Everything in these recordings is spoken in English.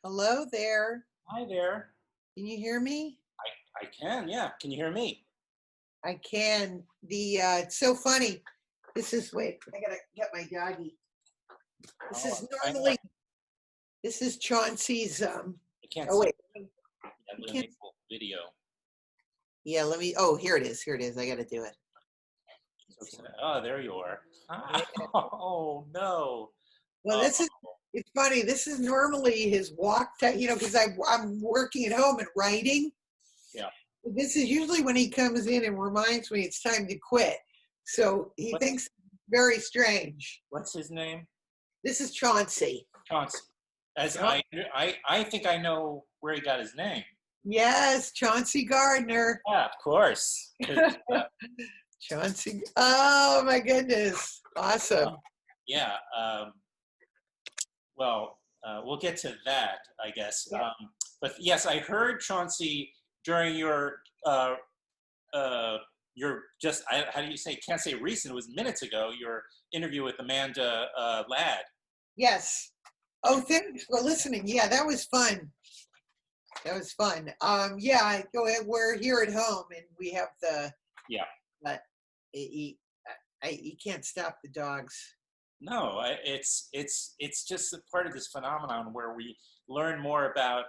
Hello there. Hi there. Can you hear me? I can, yeah. Can you hear me? I can. It's so funny. Wait, I gotta get my doggy. This Oh, is I know. normally this is Chauncey's I can't oh see. wait, Yeah, you let can't me pull video. yeah, here it is. Here it is. I gotta do it. Oh, there you are. Yeah. Oh no. Well, Oh, it's funny. This is normally his walk time, because I'm working at home and writing. yeah. This is usually when he comes in and reminds me it's time to quit. So he What's thinks it's very strange. what's his name? This is Chauncey. Chauncey. As I think I know where he got his name. Yes, Chauncey Gardner. Yeah, of course. 'Cause, Chauncey. Oh my goodness. Awesome. yeah. Well, we'll get to that, I guess. Yeah. But yes, I heard Chauncey during how do you say? Can't say recent. It was minutes ago. Your interview with Amanda Ladd. Yes. Oh, thanks for listening. Yeah, that was fun. That was fun. Yeah, we're here at home and we have Yeah. but you can't stop the dogs. No, it's just a part of this phenomenon where we learn more about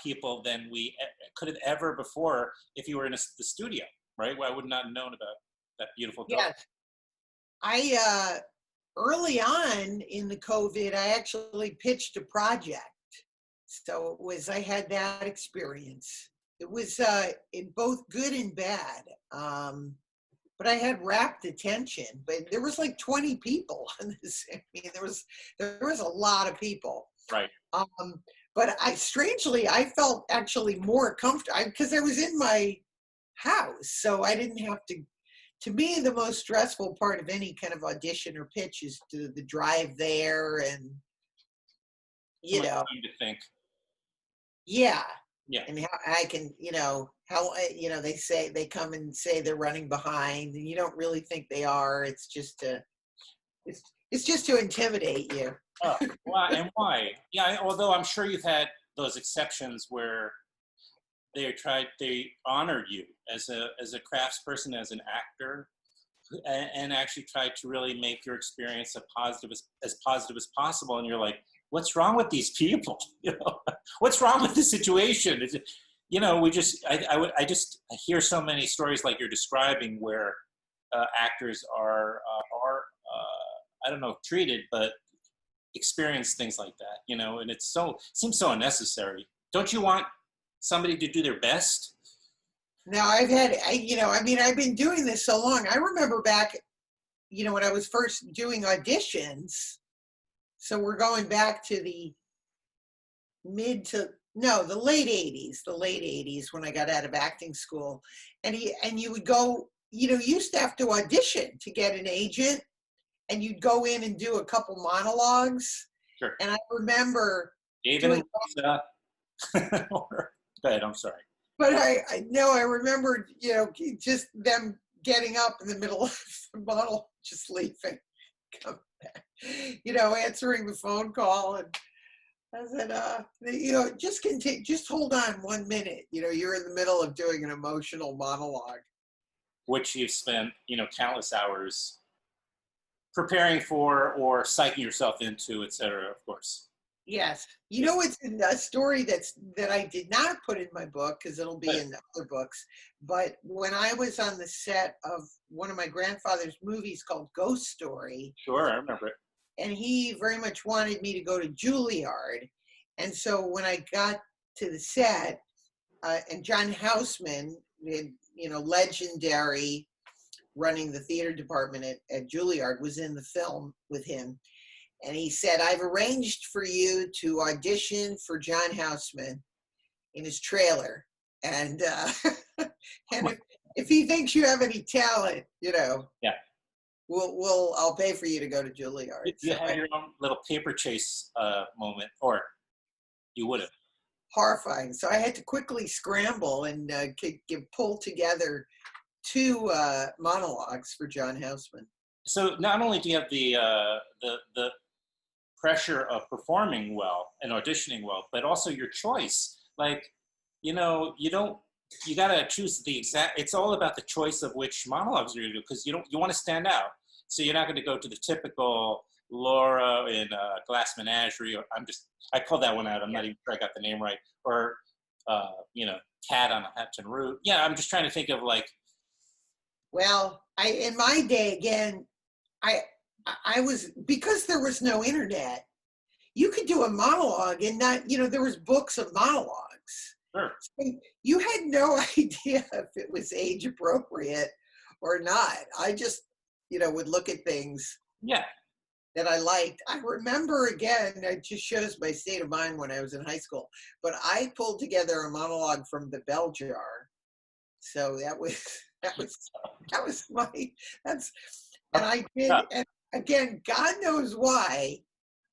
people than we could have ever before if you were in the studio, right? Well, I would not have known about that beautiful dog. Yes. I early on in the COVID, I actually pitched a project. So I had that experience. It was in both good and bad. But I had rapt attention, but there was like 20 people on this. I mean, there was a lot of people. Right. But I felt actually more comfortable because I was in my house. So I didn't have to me, the most stressful part of any kind of audition or pitch is the drive there and, Too much time to think. Yeah. Yeah. And how I can, they come and say they're running behind and you don't really think they are. It's just to intimidate you. Why and why? Yeah, although I'm sure you've had those exceptions where they honored you as a craftsperson, as an actor, and actually tried to really make your experience as positive as possible. And you're like, what's wrong with these people? What's wrong with the situation? I hear so many stories like you're describing where actors are I don't know, treated, but experience things like that, and it seems so unnecessary. Don't you want somebody to do their best? Now I've been doing this so long. I remember back, when I was first doing auditions. So we're going back to the late 80s when I got out of acting school. And you would go, you used to have to audition to get an agent and you'd go in and do a couple monologues. Sure. And I remember David and Lisa. Go ahead, I'm sorry. But I know I remember, just them getting up in the middle of the monologue, just leaving, come back, answering the phone call. And I said, just continue, just hold on 1 minute. You're in the middle of doing an emotional monologue. Which you've spent, countless hours preparing for or psyching yourself into, et cetera, of course. Yes. It's a story that I did not put in my book because it'll be in other books. But when I was on the set of one of my grandfather's movies called Ghost Story. Sure, I remember it. And he very much wanted me to go to Juilliard. And so when I got to the set, and John Houseman, legendary, running the theater department at Juilliard, was in the film with him. And he said, I've arranged for you to audition for John Houseman in his trailer. And and if he thinks you have any talent, yeah, I'll pay for you to go to Juilliard. You had your own little paper chase moment, or you would have. Horrifying. So I had to quickly scramble and pull together 2 monologues for John Houseman. So not only do you have the pressure of performing well and auditioning well, but also your choice. Like, you know, you gotta choose it's all about the choice of which monologues you're gonna do, because you want to stand out. So you're not gonna go to the typical Laura in Glass Menagerie, or I pulled that one out. I'm not even sure I got the name right. Or, you know, Cat on a Hampton Root. Yeah, I'm just trying to think of like. Well, in my day, again, I was, because there was no internet, you could do a monologue and not, you know, there was books of monologues. Sure. So you had no idea if it was age appropriate or not. I just, you know, would look at things. Yeah. That I liked. I remember, again, it just shows my state of mind when I was in high school, but I pulled together a monologue from The Bell Jar. So that was and I did, and again, God knows why,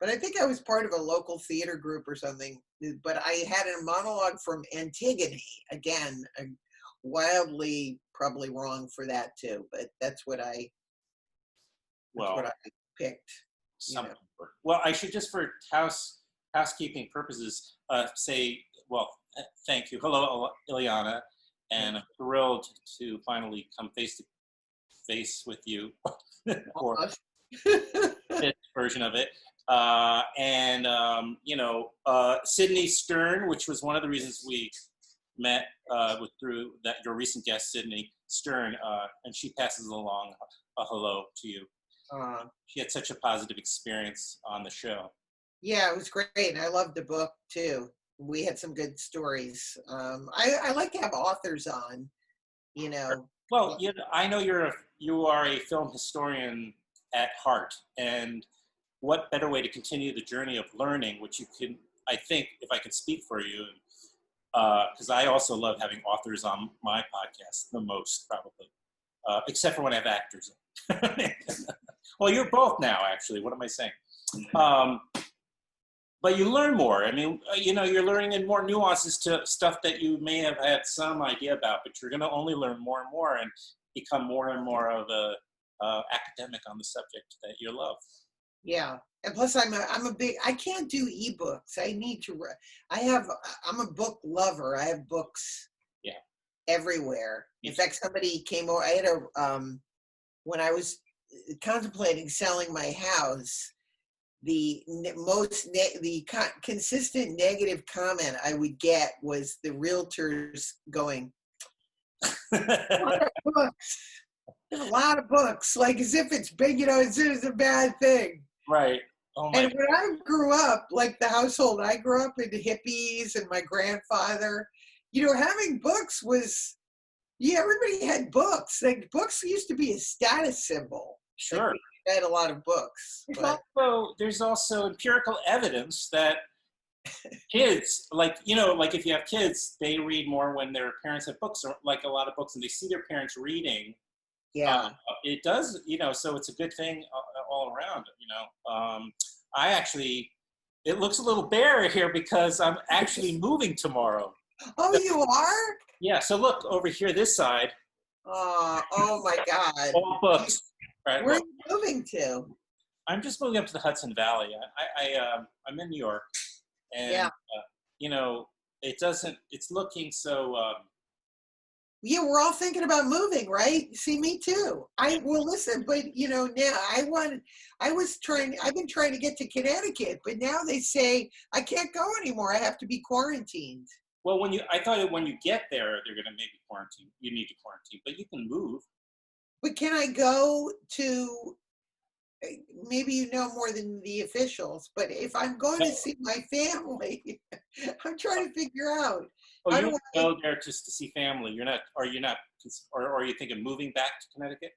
but I think I was part of a local theater group or something, but I had a monologue from Antigone, again, wildly probably wrong for that too, but that's what I picked. Something. Well, I should just, for housekeeping purposes, say, well, thank you. Hello, Illeana, and I'm thrilled to finally come face to face with you, or this version of it. You know, Sydney Stern, which was one of the reasons we met through your recent guest, Sydney Stern, and she passes along a hello to you. She had such a positive experience on the show. Yeah, it was great. And I loved the book too. We had some good stories. I like to have authors on, you know. Well, you know, I know you are a film historian at heart, and what better way to continue the journey of learning, which you can, I think, if I can speak for you, because I also love having authors on my podcast the most, probably, except for when I have actors in. Well, you're both now, actually. What am I saying? But you learn more. I mean, you know, you're learning in more nuances to stuff that you may have had some idea about, but you're going to only learn more and more and become more and more of a academic on the subject that you love. Yeah, and plus I can't do ebooks. I need to. I'm a book lover. I have books. Yeah. Everywhere. In fact, somebody came over. I had when I was contemplating selling my house, the consistent negative comment I would get was the realtors going, a lot of books, like as if it's big, you know, as if it's a bad thing. Right. Oh my. And when I grew up, like the household I grew up in, hippies and my grandfather, you know, having books was, yeah, everybody had books. Like books used to be a status symbol. Sure. Like, we had a lot of books. There's also empirical evidence that kids, like, you know, like if you have kids, they read more when their parents have books, or like a lot of books, and they see their parents reading. Yeah. It does, you know, so it's a good thing all around, you know. I actually, it looks a little bare here because I'm actually moving tomorrow. Oh, you are? Yeah, so look over here, this side. Oh my God. All books. Right, where are you moving to? I'm just moving up to the Hudson Valley. I'm in New York, and you know, it's looking so. Yeah, we're all thinking about moving, right? See, me too. Listen, but you know, now I've been trying to get to Connecticut, but now they say I can't go anymore. I have to be quarantined. Well, I thought when you get there, they're going to maybe quarantine. You need to quarantine, but you can move. But can I go to, maybe you know more than the officials, but if I'm going to see my family, I'm trying to figure out. Oh, you go there just to see family. You're not, or are you thinking moving back to Connecticut?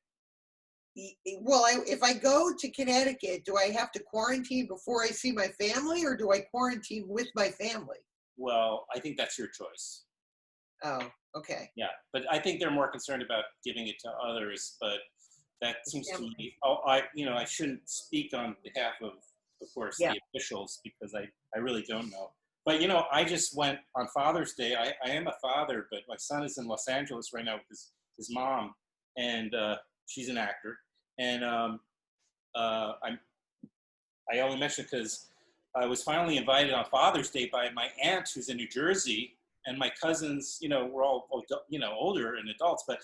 Well, if I go to Connecticut, do I have to quarantine before I see my family, or do I quarantine with my family? Well, I think that's your choice. Oh, okay. Yeah, but I think they're more concerned about giving it to others. But that seems to me, I shouldn't speak on behalf of course, the officials, because I really don't know. But, you know, I just went on Father's Day. I am a father, but my son is in Los Angeles right now with his mom, and she's an actor. And I only mention it because I was finally invited on Father's Day by my aunt who's in New Jersey, and my cousins, were all, older and adults, but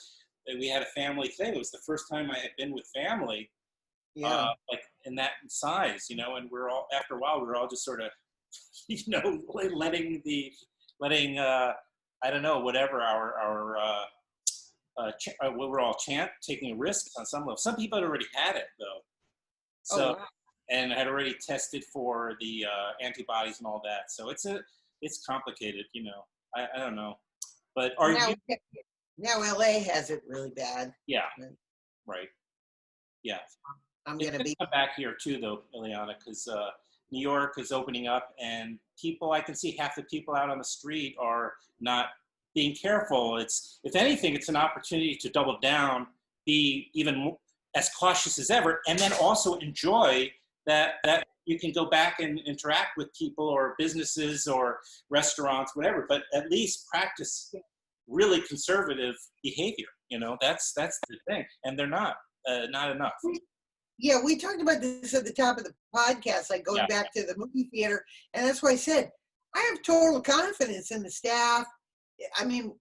we had a family thing. It was the first time I had been with family, Yeah. like in that size, and we're all, after a while, we were all just sort of, letting I don't know, whatever we were all taking a risk on some level. Some people had already had it though, so Wow. and had already tested for the antibodies and all that. So it's complicated, I don't know, but are now, you? now LA has it really bad. Yeah, right. Yeah, I'm it's gonna gonna be. come back here too, though, Illeana, because New York is opening up, and I can see half the people out on the street are not being careful. If anything, it's an opportunity to double down, be even as cautious as ever, and then also enjoy that you can go back and interact with people or businesses or restaurants, whatever, but at least practice really conservative behavior. That's the thing, and they're not enough. Yeah, we talked about this at the top of the podcast, like going back to the movie theater, and that's why I said I have total confidence in the staff. I mean,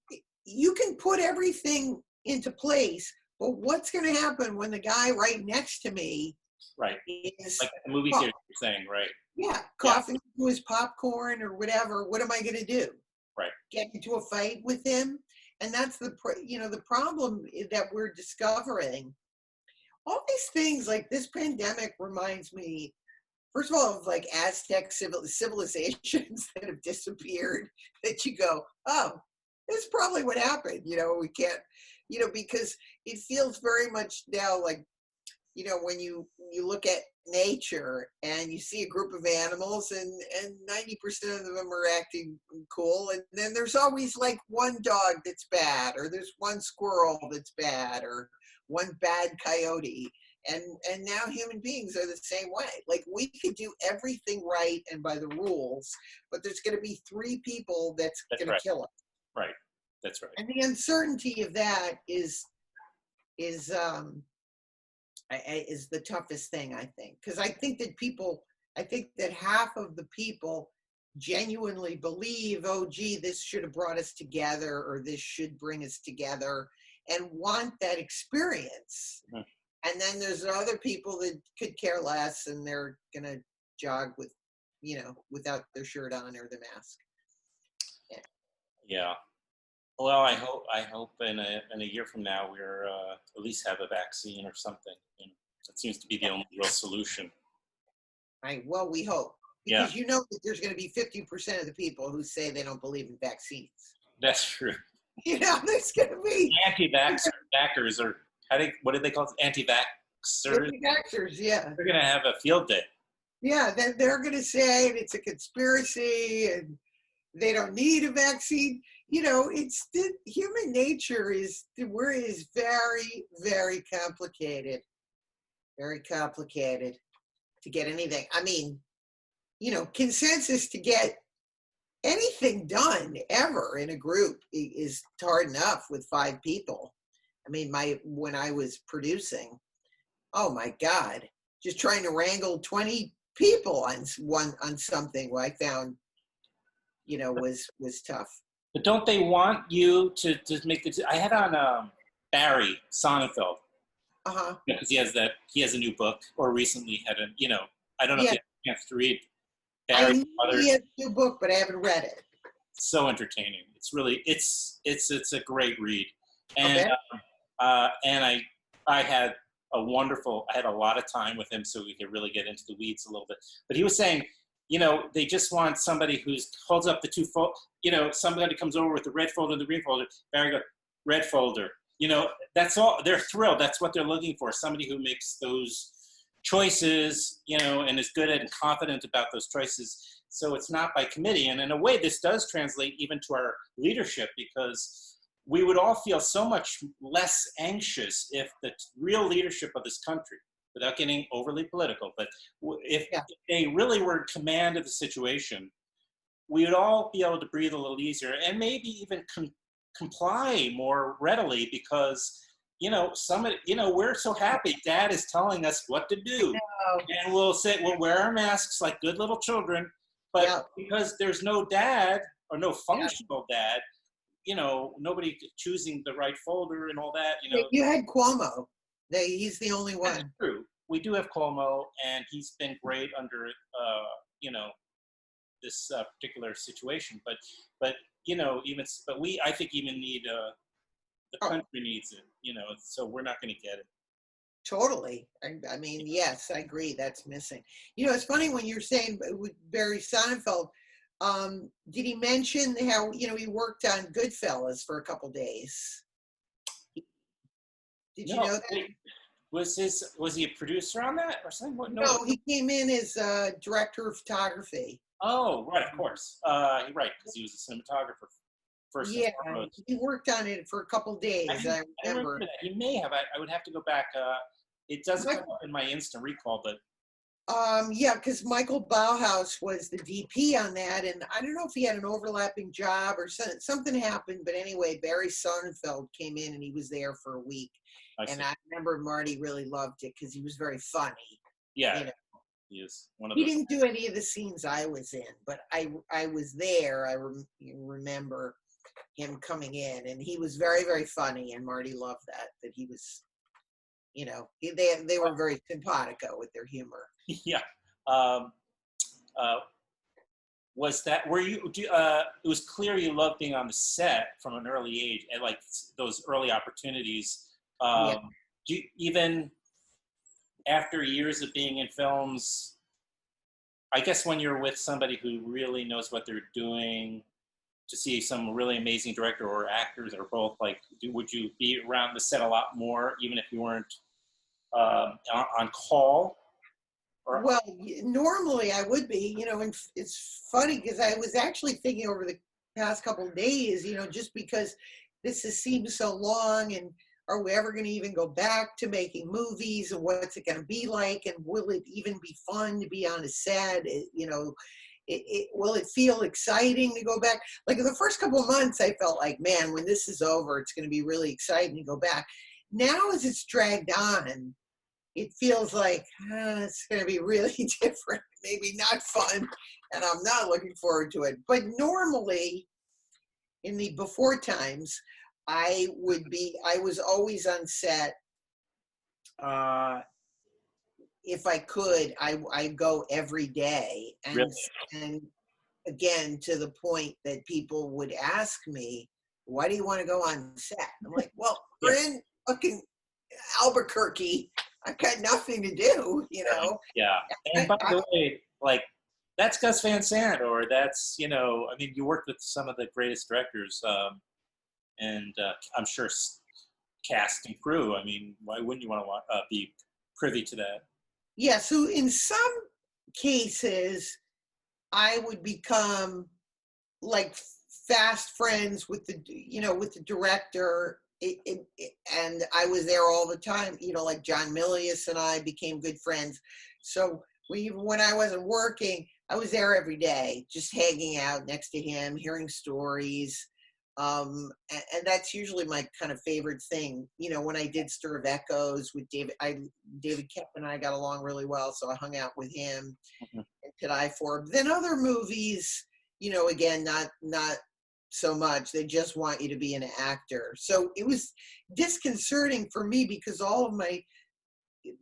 you can put everything into place, but what's going to happen when the guy right next to me is like the movie theater you're saying, right? Yeah, coughing into his popcorn or whatever. What am I going to do? Right. Get into a fight with him? And that's the problem that we're discovering. All these things, like this pandemic reminds me, first of all, of like Aztec civilizations that have disappeared, that you go, oh, this is probably what happened. We can't, because it feels very much now like, when you look at nature and you see a group of animals and 90% of them are acting cool. And then there's always like one dog that's bad, or there's one squirrel that's bad, or one bad coyote. And now human beings are the same way. Like, we could do everything right and by the rules, but there's going to be 3 people that's going to kill us. Right. That's right. And the uncertainty of that is the toughest thing, I think, because I think that half of the people genuinely believe, oh, gee, this should have brought us together, or this should bring us together, and want that experience. Mm-hmm. And then there's other people that could care less, and they're gonna jog with, without their shirt on or their mask. Yeah. Well, I hope in a year from now we're at least have a vaccine or something. That seems to be the only real solution. Well, we hope, because that there's going to be 50% of the people who say they don't believe in vaccines. That's true. There's going to be anti-vaxxers, or what do they call it? Anti-vaxxers. Anti-vaxxers, yeah. They're going to have a field day. Yeah, they're going to say it's a conspiracy and they don't need a vaccine. It's human nature is very, very complicated. Very complicated to get anything. I mean, consensus to get anything done ever in a group is hard enough with 5 people. I mean, when I was producing, oh my God, just trying to wrangle 20 people on something I found, was tough. But don't they want you to make the? I had on Barry Sonnenfeld. Uh-huh. Because he has a new book, or recently had I don't know if you have a chance to read Barry. He has a new book, but I haven't read it. So entertaining. It's really it's a great read, and okay. And I had a lot of time with him, so we could really get into the weeds a little bit. But he was saying, they just want somebody who holds up the 2 somebody comes over with the red folder and the green folder. Barry goes, red folder. That's all. They're thrilled. That's what they're looking for. Somebody who makes those choices, and is good and confident about those choices. So it's not by committee. And in a way, this does translate even to our leadership, because we would all feel so much less anxious if the real leadership of this country, without getting overly political, but if they really were in command of the situation, we would all be able to breathe a little easier, and maybe even comply more readily, because somebody, we're so happy Dad is telling us what to do. Oh, And we'll wear our masks like good little children. But yeah. because there's no dad or no Yeah. functional dad, nobody choosing the right folder and all that, You had Cuomo. He's the only That's one. true. We do have Cuomo, and he's been great under, this particular situation. But I think even need the Oh, country needs it. So we're not going to get it. totally. I mean, yes, I agree. That's missing. It's funny when you're saying with Barry Sonnenfeld. Did he mention how he worked on Goodfellas for a couple days? Did you No, know that? wait, was he a producer on that or something? What? No, he came in as director of photography. Oh, right, of course. Right, because he was a cinematographer first and Yeah, foremost. he worked on it for a couple days. I remember. That. He may have. I would have to go back. It doesn't come up in my instant recall, but Yeah, because Michael Bauhaus was the DP on that, and I don't know if he had an overlapping job or something happened, but anyway, Barry Sonnenfeld came in and he was there for a week, and I remember Marty really loved it because he was very funny. Yeah, he is one of He those. didn't do any of the scenes I was in, but I was there. I remember him coming in, and he was very, very funny, and Marty loved that he was, they were very simpatico with their humor. Yeah. Were you? It was clear you loved being on the set from an early age, and like those early opportunities. Yeah. Do you, even after years of being in films, I guess when you're with somebody who really knows what they're doing, to see some really amazing director or actors or both, like, would you be around the set a lot more, even if you weren't on call? Well, normally I would be, and it's funny because I was actually thinking over the past couple of days, just because this has seemed so long, and are we ever going to even go back to making movies, and what's it going to be like, and will it even be fun to be on a set? Will it feel exciting to go back? Like in the first couple of months, I felt like, man, when this is over, it's going to be really exciting to go back. Now, as it's dragged on, it feels like it's going to be really different, maybe not fun, and I'm not looking forward to it. But normally, in the before times, I was always on set. If I could, I'd go every day. And, Really? and again, to the point that people would ask me, why do you want to go on set? I'm like, well, we're in fucking Albuquerque. I've got nothing to do, Yeah. And by the way, like, that's Gus Van Sant, or that's, you worked with some of the greatest directors, and I'm sure cast and crew. I mean, why wouldn't you want to be privy to that? Yeah, so in some cases, I would become like fast friends with the director. And I was there all the time, like John Milius and I became good friends. So when I wasn't working, I was there every day, just hanging out next to him, hearing stories. And that's usually my kind of favorite thing. When I did Stir of Echoes with David Koepp and I got along really well, so I hung out with him. Mm-hmm. And Did I For. Then other movies, again, not so much. They just want you to be an actor. So it was disconcerting for me because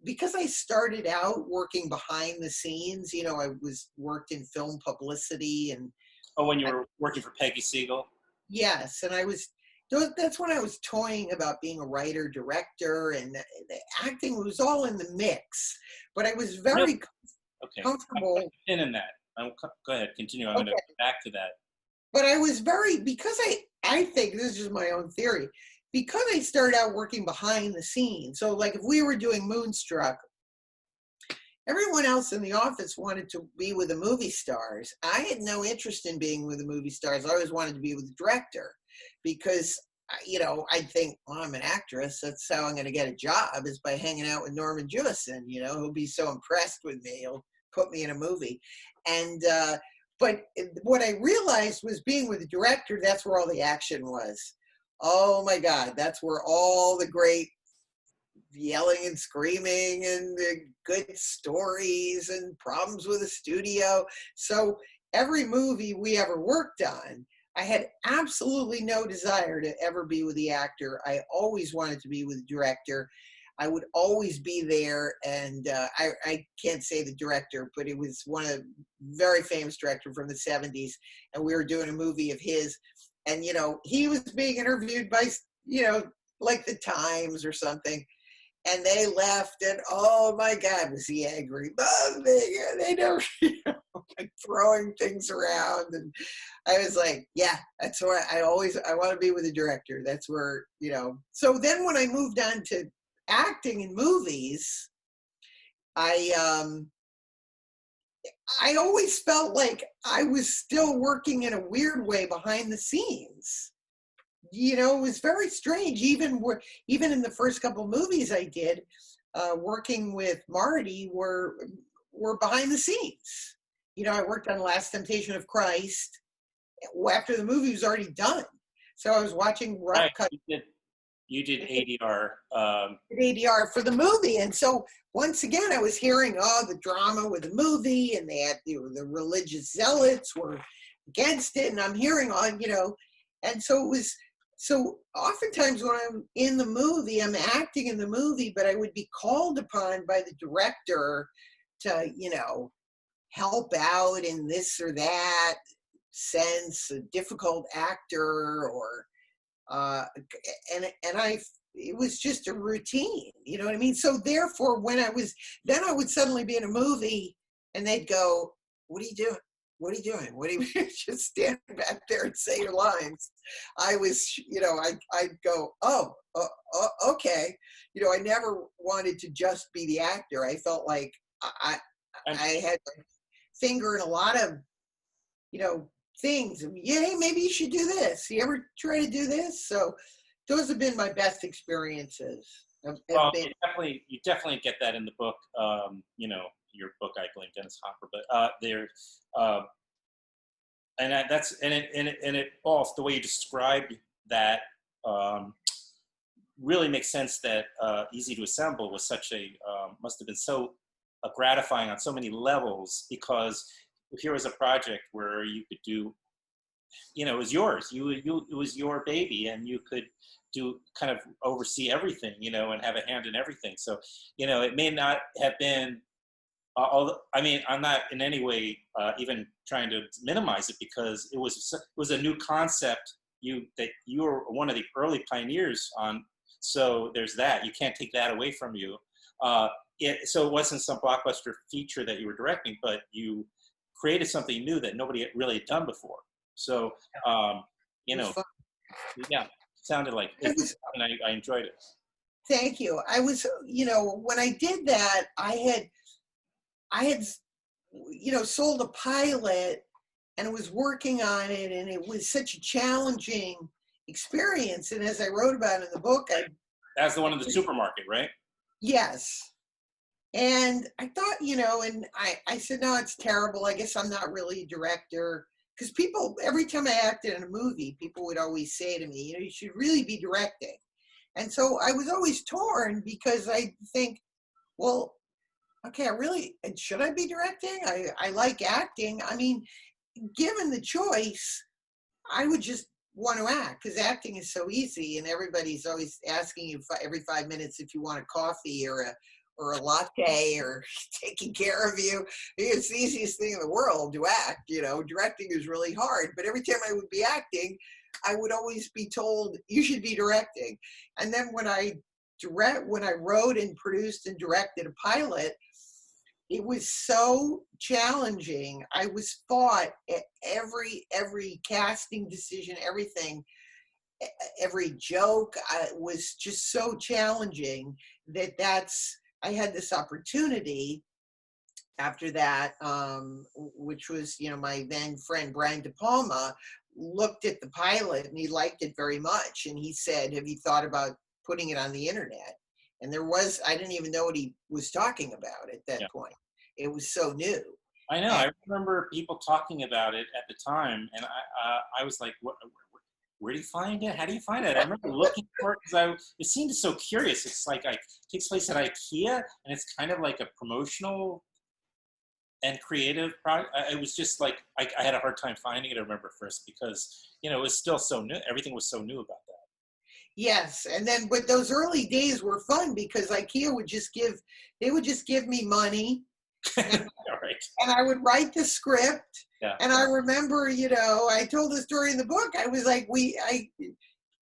because I started out working behind the scenes, I worked in film publicity and. Oh, when you were working for Peggy Siegel? Yes. And that's when I was toying about being a writer, director, and the acting was all in the mix, but I was very comfortable. In that. Go ahead, continue. I'm going to go back to that. But I was because I think this is my own theory, because I started out working behind the scenes. So like if we were doing Moonstruck, everyone else in the office wanted to be with the movie stars. I had no interest in being with the movie stars. I always wanted to be with the director because, I'd think, well, I'm an actress. That's how I'm going to get a job, is by hanging out with Norman Jewison. He'll be so impressed with me. He'll put me in a movie. And, but what I realized was being with the director, that's where all the action was. Oh my God, that's where all the great yelling and screaming and good stories and problems with the studio. So every movie we ever worked on, I had absolutely no desire to ever be with the actor. I always wanted to be with the director. I would always be there, and I can't say the director, but it was one of the very famous director from the 70s, and we were doing a movie of his, and, you know, he was being interviewed by, you know, like the Times or something, and they left, and oh my God, was he angry. They never, you know, like throwing things around, and I was like, yeah, that's where I want to be with the director. That's where, you know. So then when I moved on to acting in movies, I always felt like I was still working in a weird way behind the scenes. You know, it was very strange. Even in the first couple movies I did, working with Marty, were behind the scenes. You know, I worked on Last Temptation of Christ after the movie was already done. So I was watching rough cut. You did ADR. ADR for the movie. And so once again, I was hearing, the drama with the movie, and they had the religious zealots were against it. And I'm hearing you know, and so it was, so oftentimes when I'm in the movie, I'm acting in the movie, but I would be called upon by the director to, you know, help out in this or that sense, a difficult actor, or it was just a routine, you know what I mean? So therefore, when I would suddenly be in a movie, and they'd go, "What are you doing? What are you doing? What are you just stand back there and say your lines?" I was, you know, I'd go, okay. You know, I never wanted to just be the actor. I felt like I had my finger in a lot of, you know, things. Yeah, hey, maybe you should do this. You ever try to do this? So those have been my best experiences. Well, you definitely get that in the book. You know, your book, I blame Dennis Hopper, but it all the way you described that really makes sense. That Easy to Assemble was such a must have been so gratifying on so many levels, because here was a project where you could do, you know, it was yours. It was your baby, and you could do kind of oversee everything, you know, and have a hand in everything. So, you know, it may not have been. Although, I mean, I'm not in any way even trying to minimize it, because it was a new concept. You were one of the early pioneers on. So there's that. You can't take that away from you. So it wasn't some blockbuster feature that you were directing, but you created something new that nobody really had done before. So, you know, yeah, sounded like it, and I enjoyed it. Thank you. I was, you know, when I did that, I had, you know, sold a pilot and was working on it, and it was such a challenging experience. And as I wrote about in the book, that's the one in the supermarket, right? Yes. And I thought, you know, and I said, no, it's terrible. I guess I'm not really a director. Because people, every time I acted in a movie, people would always say to me, you know, you should really be directing. And so I was always torn, because I think, well, okay, should I be directing? I like acting. I mean, given the choice, I would just want to act, because acting is so easy, and everybody's always asking you every 5 minutes if you want a coffee or a latte, or taking care of you. It's the easiest thing in the world to act. You know, directing is really hard. But every time I would be acting, I would always be told, you should be directing. And then when I wrote and produced and directed a pilot, it was so challenging. I was fought at every casting decision, everything, every joke. Was just so challenging I had this opportunity after that, which was, you know, my then friend Brian De Palma looked at the pilot, and he liked it very much. And he said, have you thought about putting it on the internet? And I didn't even know what he was talking about at that point. It was so new. I know. I remember people talking about it at the time, and I was like, where do you find it? How do you find it? I remember looking for it because it seemed so curious. It's like it takes place at IKEA, and it's kind of like a promotional and creative project. It was just like I had a hard time finding it. I remember first because it was still so new. Everything was so new about that. Yes, and then but those early days were fun because IKEA would just give me money, and, All right. and I would write the script. Yeah. And I remember, I told the story in the book. I was like, we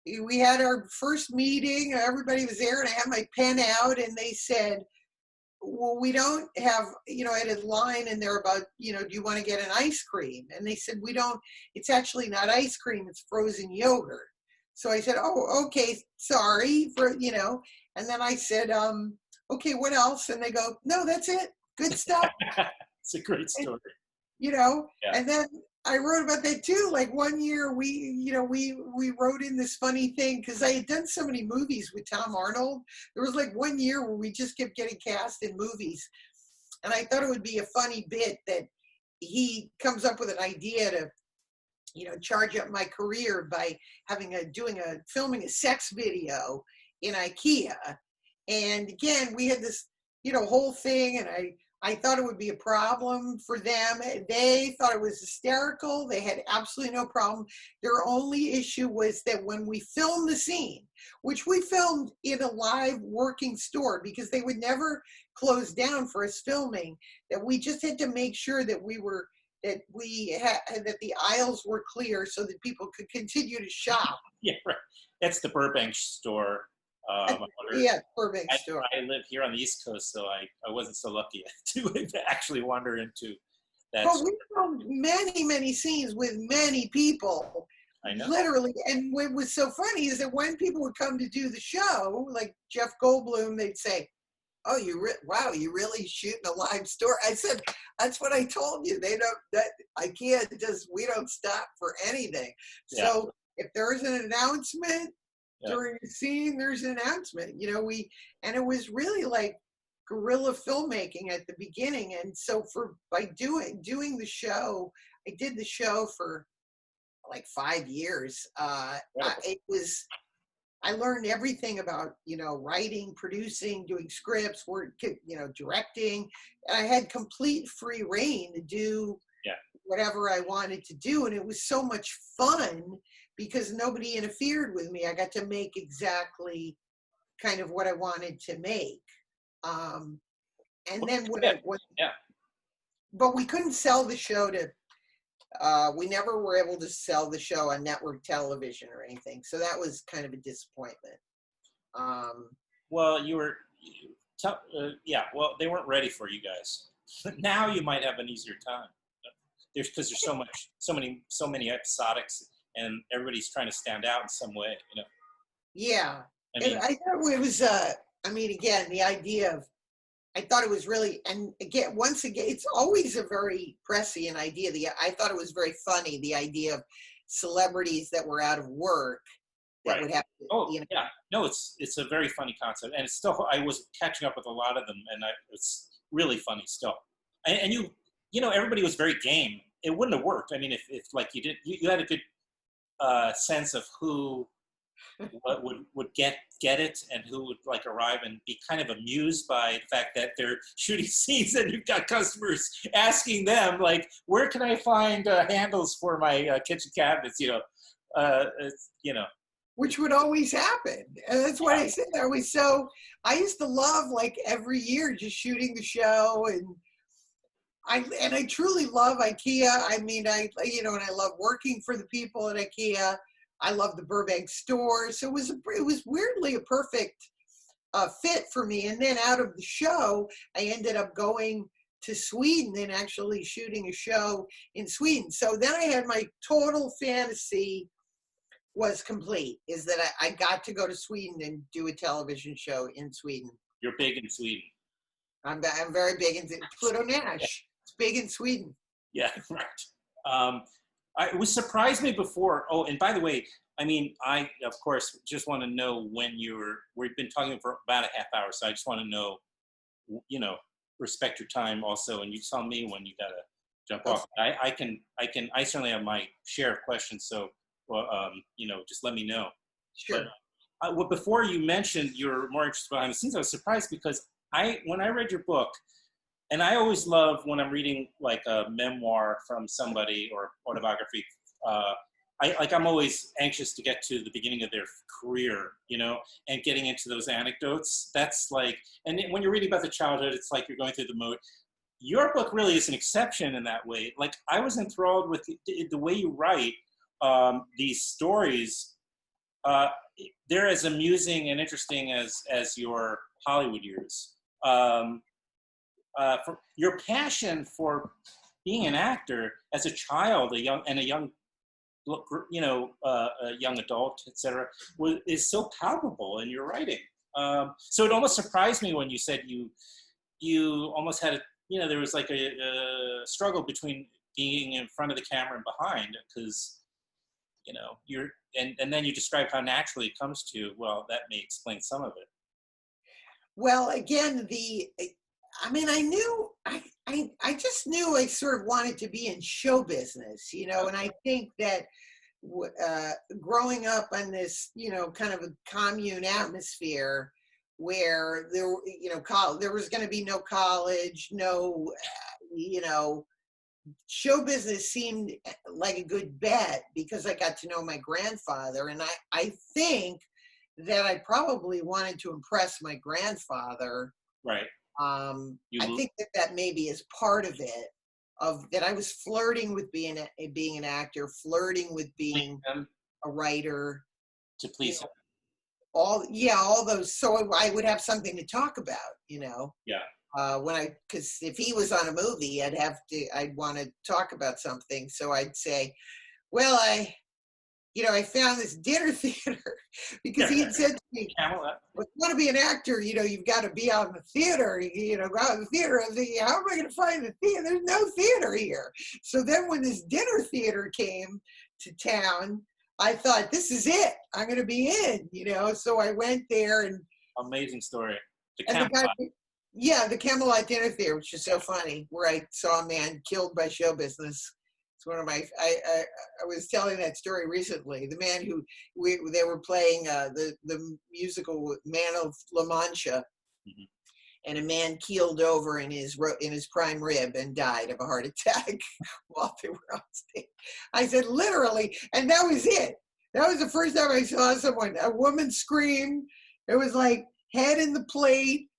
had our first meeting. Everybody was there, and I had my pen out, and they said, well, we don't have, I had a line in there about, do you want to get an ice cream? And they said, we don't, it's actually not ice cream, it's frozen yogurt. So I said, oh, okay, sorry for, and then I said, okay, what else? And they go, no, that's it. Good stuff. It's a great story. Yeah. And then I wrote about that too. Like one year we wrote in this funny thing because I had done so many movies with Tom Arnold. There was like one year where we just kept getting cast in movies. And I thought it would be a funny bit that he comes up with an idea to, charge up my career by filming a sex video in IKEA. And again, we had this, whole thing, and I thought it would be a problem for them. They thought it was hysterical. They had absolutely no problem. Their only issue was that when we filmed the scene, which we filmed in a live working store because they would never close down for us filming, that we just had to make sure that that the aisles were clear so that people could continue to shop. Yeah, right. That's the Burbank store. Burbank store. I live here on the East Coast, so I wasn't so lucky to actually wander into that. But we filmed many, many scenes with many people. I know. Literally. And what was so funny is that when people would come to do the show, like Jeff Goldblum, they'd say, oh, wow, you really shooting a live store? I said, that's what I told you. They don't, that IKEA we don't stop for anything. Yeah. So if there's an announcement during the scene, there's an announcement, and it was really like guerrilla filmmaking at the beginning. And so by doing the show, I did the show for like 5 years. I learned everything about, writing, producing, doing scripts, directing, and I had complete free reign to do whatever I wanted to do. And it was so much fun because nobody interfered with me. I got to make exactly kind of what I wanted to make. But we couldn't sell the show we never were able to sell the show on network television or anything. So that was kind of a disappointment. Well, well, they weren't ready for you guys. Now you might have an easier time. Because there's so many episodics, and everybody's trying to stand out in some way, Yeah. I mean, I thought it was, again, the idea of, I thought it was really, and again, it's always a very prescient idea. I thought it was very funny, the idea of celebrities that were out of work that would have to, yeah. No, it's a very funny concept. And it's still, I was catching up with a lot of them, and it's really funny still. And everybody was very game. It wouldn't have worked. I mean, if like you had a good sense of who would get it and who would like arrive and be kind of amused by the fact that they're shooting scenes and you've got customers asking them like, where can I find handles for my kitchen cabinets? Which would always happen. And that's what I said. I used to love like every year just shooting the show, and I truly love IKEA. I mean, and I love working for the people at IKEA. I love the Burbank store. So it was weirdly a perfect fit for me. And then out of the show, I ended up going to Sweden and actually shooting a show in Sweden. So then I had my total fantasy was complete, is that I got to go to Sweden and do a television show in Sweden. You're big in Sweden. I'm very big in Pluto Nash. It's big in Sweden. Yeah, right. It was surprised me before. Oh, and by the way, I mean, I, of course, just want to know when we've been talking for about a half hour, so I just want to know, respect your time also, and you tell me when you got to jump off. I certainly have my share of questions, so well, just let me know. Sure. But well, before you mentioned you're more interested behind the scenes, I was surprised because when I read your book, and I always love when I'm reading like a memoir from somebody or autobiography. I'm always anxious to get to the beginning of their career, and getting into those anecdotes. That's like, and when you're reading about the childhood, it's like you're going through the mode. Your book really is an exception in that way. Like, I was enthralled with the way you write these stories. They're as amusing and interesting as your Hollywood years. For your passion for being an actor as a child, a young adult, etc., is so palpable in your writing. So it almost surprised me when you said you almost had there was like a struggle between being in front of the camera and behind, because you're and then you describe how naturally it comes to. Well, that may explain some of it. Well, again, I just knew I sort of wanted to be in show business, and I think that growing up in this, kind of a commune atmosphere where there was going to be no college, no, show business seemed like a good bet because I got to know my grandfather. And I think that I probably wanted to impress my grandfather. Right. I think that maybe is part of it, of that I was flirting with being an actor, flirting with being a writer. To please him. All those, so I would have something to talk about, Yeah. Because if he was on a movie, I'd want to talk about something. So I'd say, well, I found this dinner theater, because he had said to me, well, if you want to be an actor, you've got to be out in the theater, go out in the theater. I was thinking, how am I going to find the theater? There's no theater here. So then when this dinner theater came to town, I thought, this is it. I'm going to be in, So I went there and. Amazing story. The Camelot Dinner Theater, which is so funny, where I saw a man killed by show business. It's one of my. I was telling that story recently. The man who they were playing the musical Man of La Mancha, mm-hmm. And a man keeled over in his prime rib and died of a heart attack while they were on stage. I said, literally, and that was it. That was the first time I saw a woman scream. It was like head in the plate.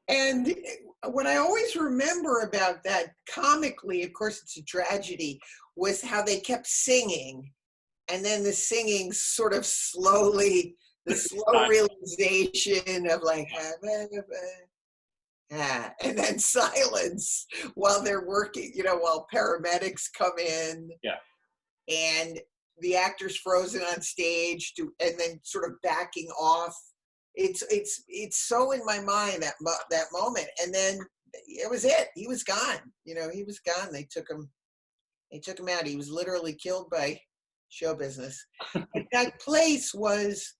And what I always remember about that, comically, of course it's a tragedy, was how they kept singing. And then the singing sort of slowly, the slow realization of like, and then silence while they're working, while paramedics come in. Yeah. And the actor's frozen on stage and then sort of backing off. It's so in my mind, that moment. And then it was it. He was gone. He was gone. They took him out. He was literally killed by show business. That place was,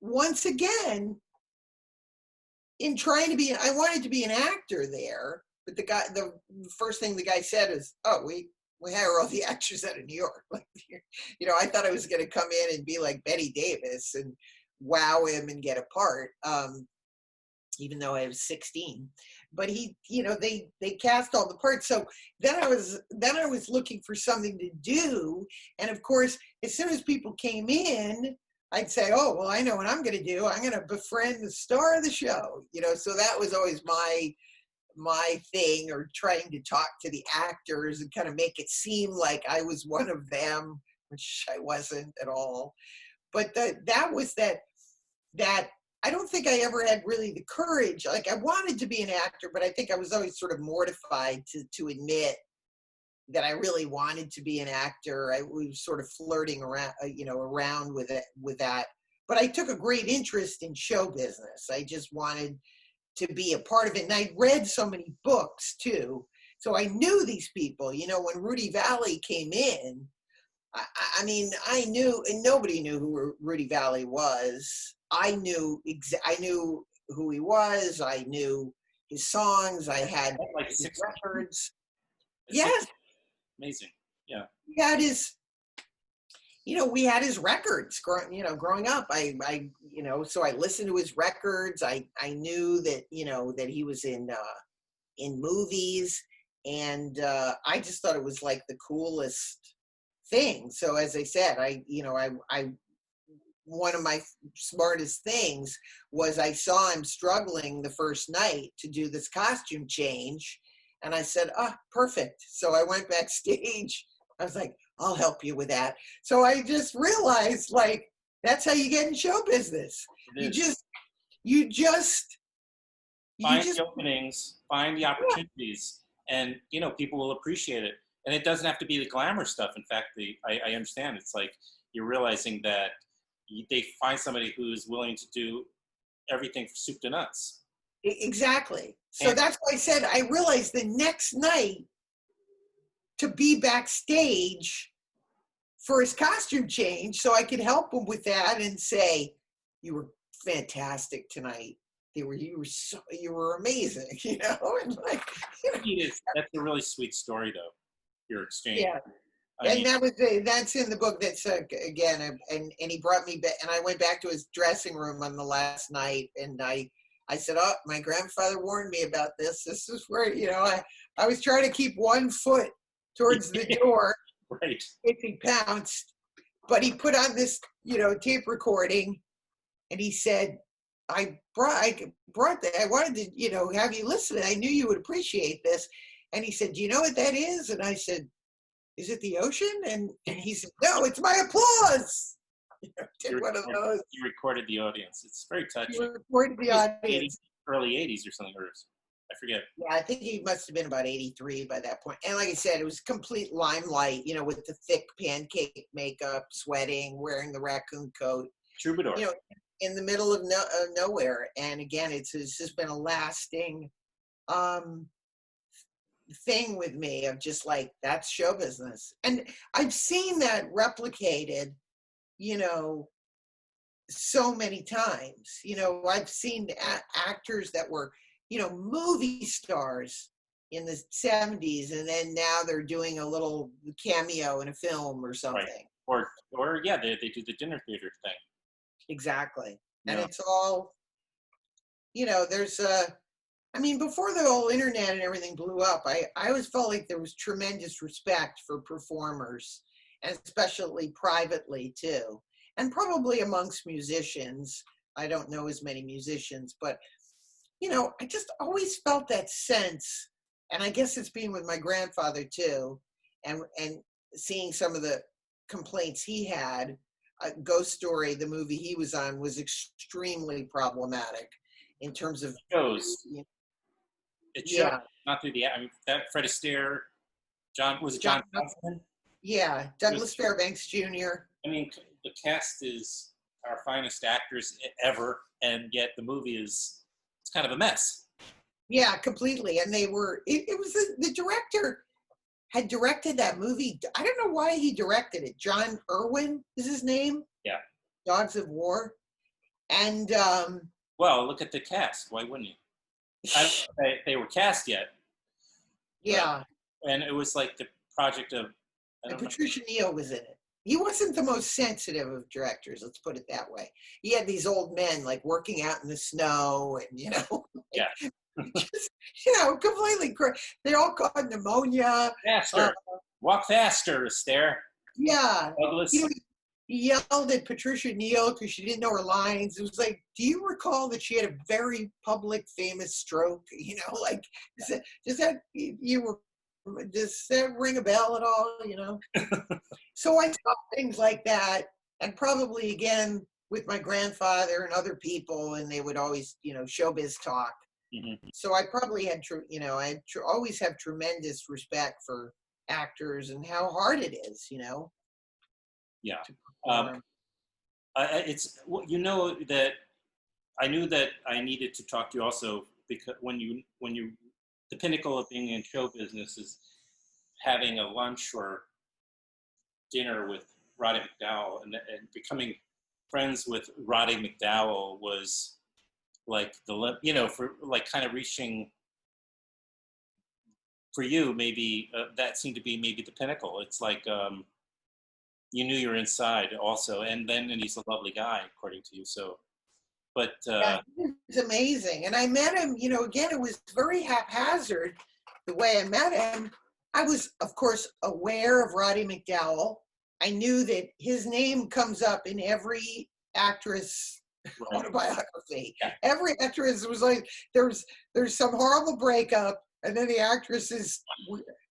once again, in trying to be, I wanted to be an actor there, but the first thing the guy said is, oh, we hire all the actors out of New York. I thought I was going to come in and be like Betty Davis and wow him and get a part, even though I was 16. But they cast all the parts. So then I was looking for something to do. And of course, as soon as people came in, I'd say, oh, well, I know what I'm going to do. I'm going to befriend the star of the show. So that was always my thing, or trying to talk to the actors and kind of make it seem like I was one of them, which I wasn't at all. But that was that I don't think I ever had really the courage. Like, I wanted to be an actor, but I think I was always sort of mortified to admit that I really wanted to be an actor. I was sort of flirting around, around with that. But I took a great interest in show business. I just wanted to be a part of it. And I read so many books too. So I knew these people, when Rudy Valley came in, I knew, and nobody knew who Rudy Valley was. I knew who he was. I knew his songs. I had his records. Yes. Amazing. Yeah. He had his, we had his records growing up. So I listened to his records. I knew that, that he was in movies, and I just thought it was like the coolest thing. So as I said, I one of my smartest things was I saw him struggling the first night to do this costume change. And I said, perfect. So I went backstage. I was like, I'll help you with that. So I just realized, like, that's how you get in show business. You just find the openings, find the opportunities, and people will appreciate it. And it doesn't have to be the glamour stuff. In fact, I understand. It's like you're realizing that they find somebody who's willing to do everything from soup to nuts. Exactly. So that's why I said I realized the next night to be backstage for his costume change, so I could help him with that and say, "You were fantastic tonight. You were amazing," and like. That's a really sweet story, though. Your exchange. Yeah. That's in the book. That's again, and he brought me back, and I went back to his dressing room on the last night, and I said, "Oh, my grandfather warned me about this. This is where I was trying to keep one foot towards the door, right? If he pounced, but he put on this tape recording, and he said, I brought that. I wanted to have you listen. I knew you would appreciate this." And he said, "Do you know what that is?" And I said, "Is it the ocean?" And he said, "No, it's my applause." Did one of those. You recorded the audience. It's very touching. You recorded the audience. Early 80s or something, or I forget. Yeah, I think he must have been about 83 by that point. And like I said, it was complete limelight, with the thick pancake makeup, sweating, wearing the raccoon coat. Troubadour. In the middle of nowhere. And again, it's just been a lasting thing with me of just like, that's show business. And I've seen that replicated, so many times. I've seen actors that were, movie stars in the 70s, and then now they're doing a little cameo in a film or something. Right. Or yeah, they do the dinner theater thing. Exactly. Yeah. And it's all, there's before the whole internet and everything blew up, I always felt like there was tremendous respect for performers, and especially privately too. And probably amongst musicians. I don't know as many musicians, but, I just always felt that sense. And I guess it's being with my grandfather too, and seeing some of the complaints he had. Ghost Story, the movie he was on, was extremely problematic in terms of shows. It shows, not through that Fred Astaire, John Johnson? Yeah, Douglas Fairbanks Jr. The cast is our finest actors ever, and yet the movie it's kind of a mess. Yeah, completely. And it was the director had directed that movie. I don't know why he directed it. John Irwin is his name. Yeah. Dogs of War. And well, look at the cast. Why wouldn't you? I don't know if they were cast yet. Yeah. And it was like the project of. And Patricia Neal was in it. He wasn't the most sensitive of directors, let's put it that way. He had these old men like working out in the snow, and yeah. Just, completely crazy. They all caught pneumonia. Faster. Walk faster, Astaire. Yeah. Douglas. He yelled at Patricia Neal because she didn't know her lines. It was like, do you recall that she had a very public, famous stroke? Does that ring a bell at all? So I saw things like that, and probably again with my grandfather and other people, and they would always, showbiz talk. Mm-hmm. So I probably had, always have tremendous respect for actors and how hard it is, Yeah. It's that I knew that I needed to talk to you also, because when you the pinnacle of being in show business is having a lunch or dinner with Roddy McDowell, and becoming friends with Roddy McDowell was like for like kind of reaching for you, maybe that seemed to be maybe the pinnacle. It's like you knew you were inside also, and he's a lovely guy, according to you. So, but Yeah, it's amazing. And I met him, again, it was very haphazard the way I met him. I was, of course, aware of Roddy McDowell. I knew that his name comes up in every actress right. autobiography. Yeah. Every actress was like, there's some horrible breakup, and then the actress is,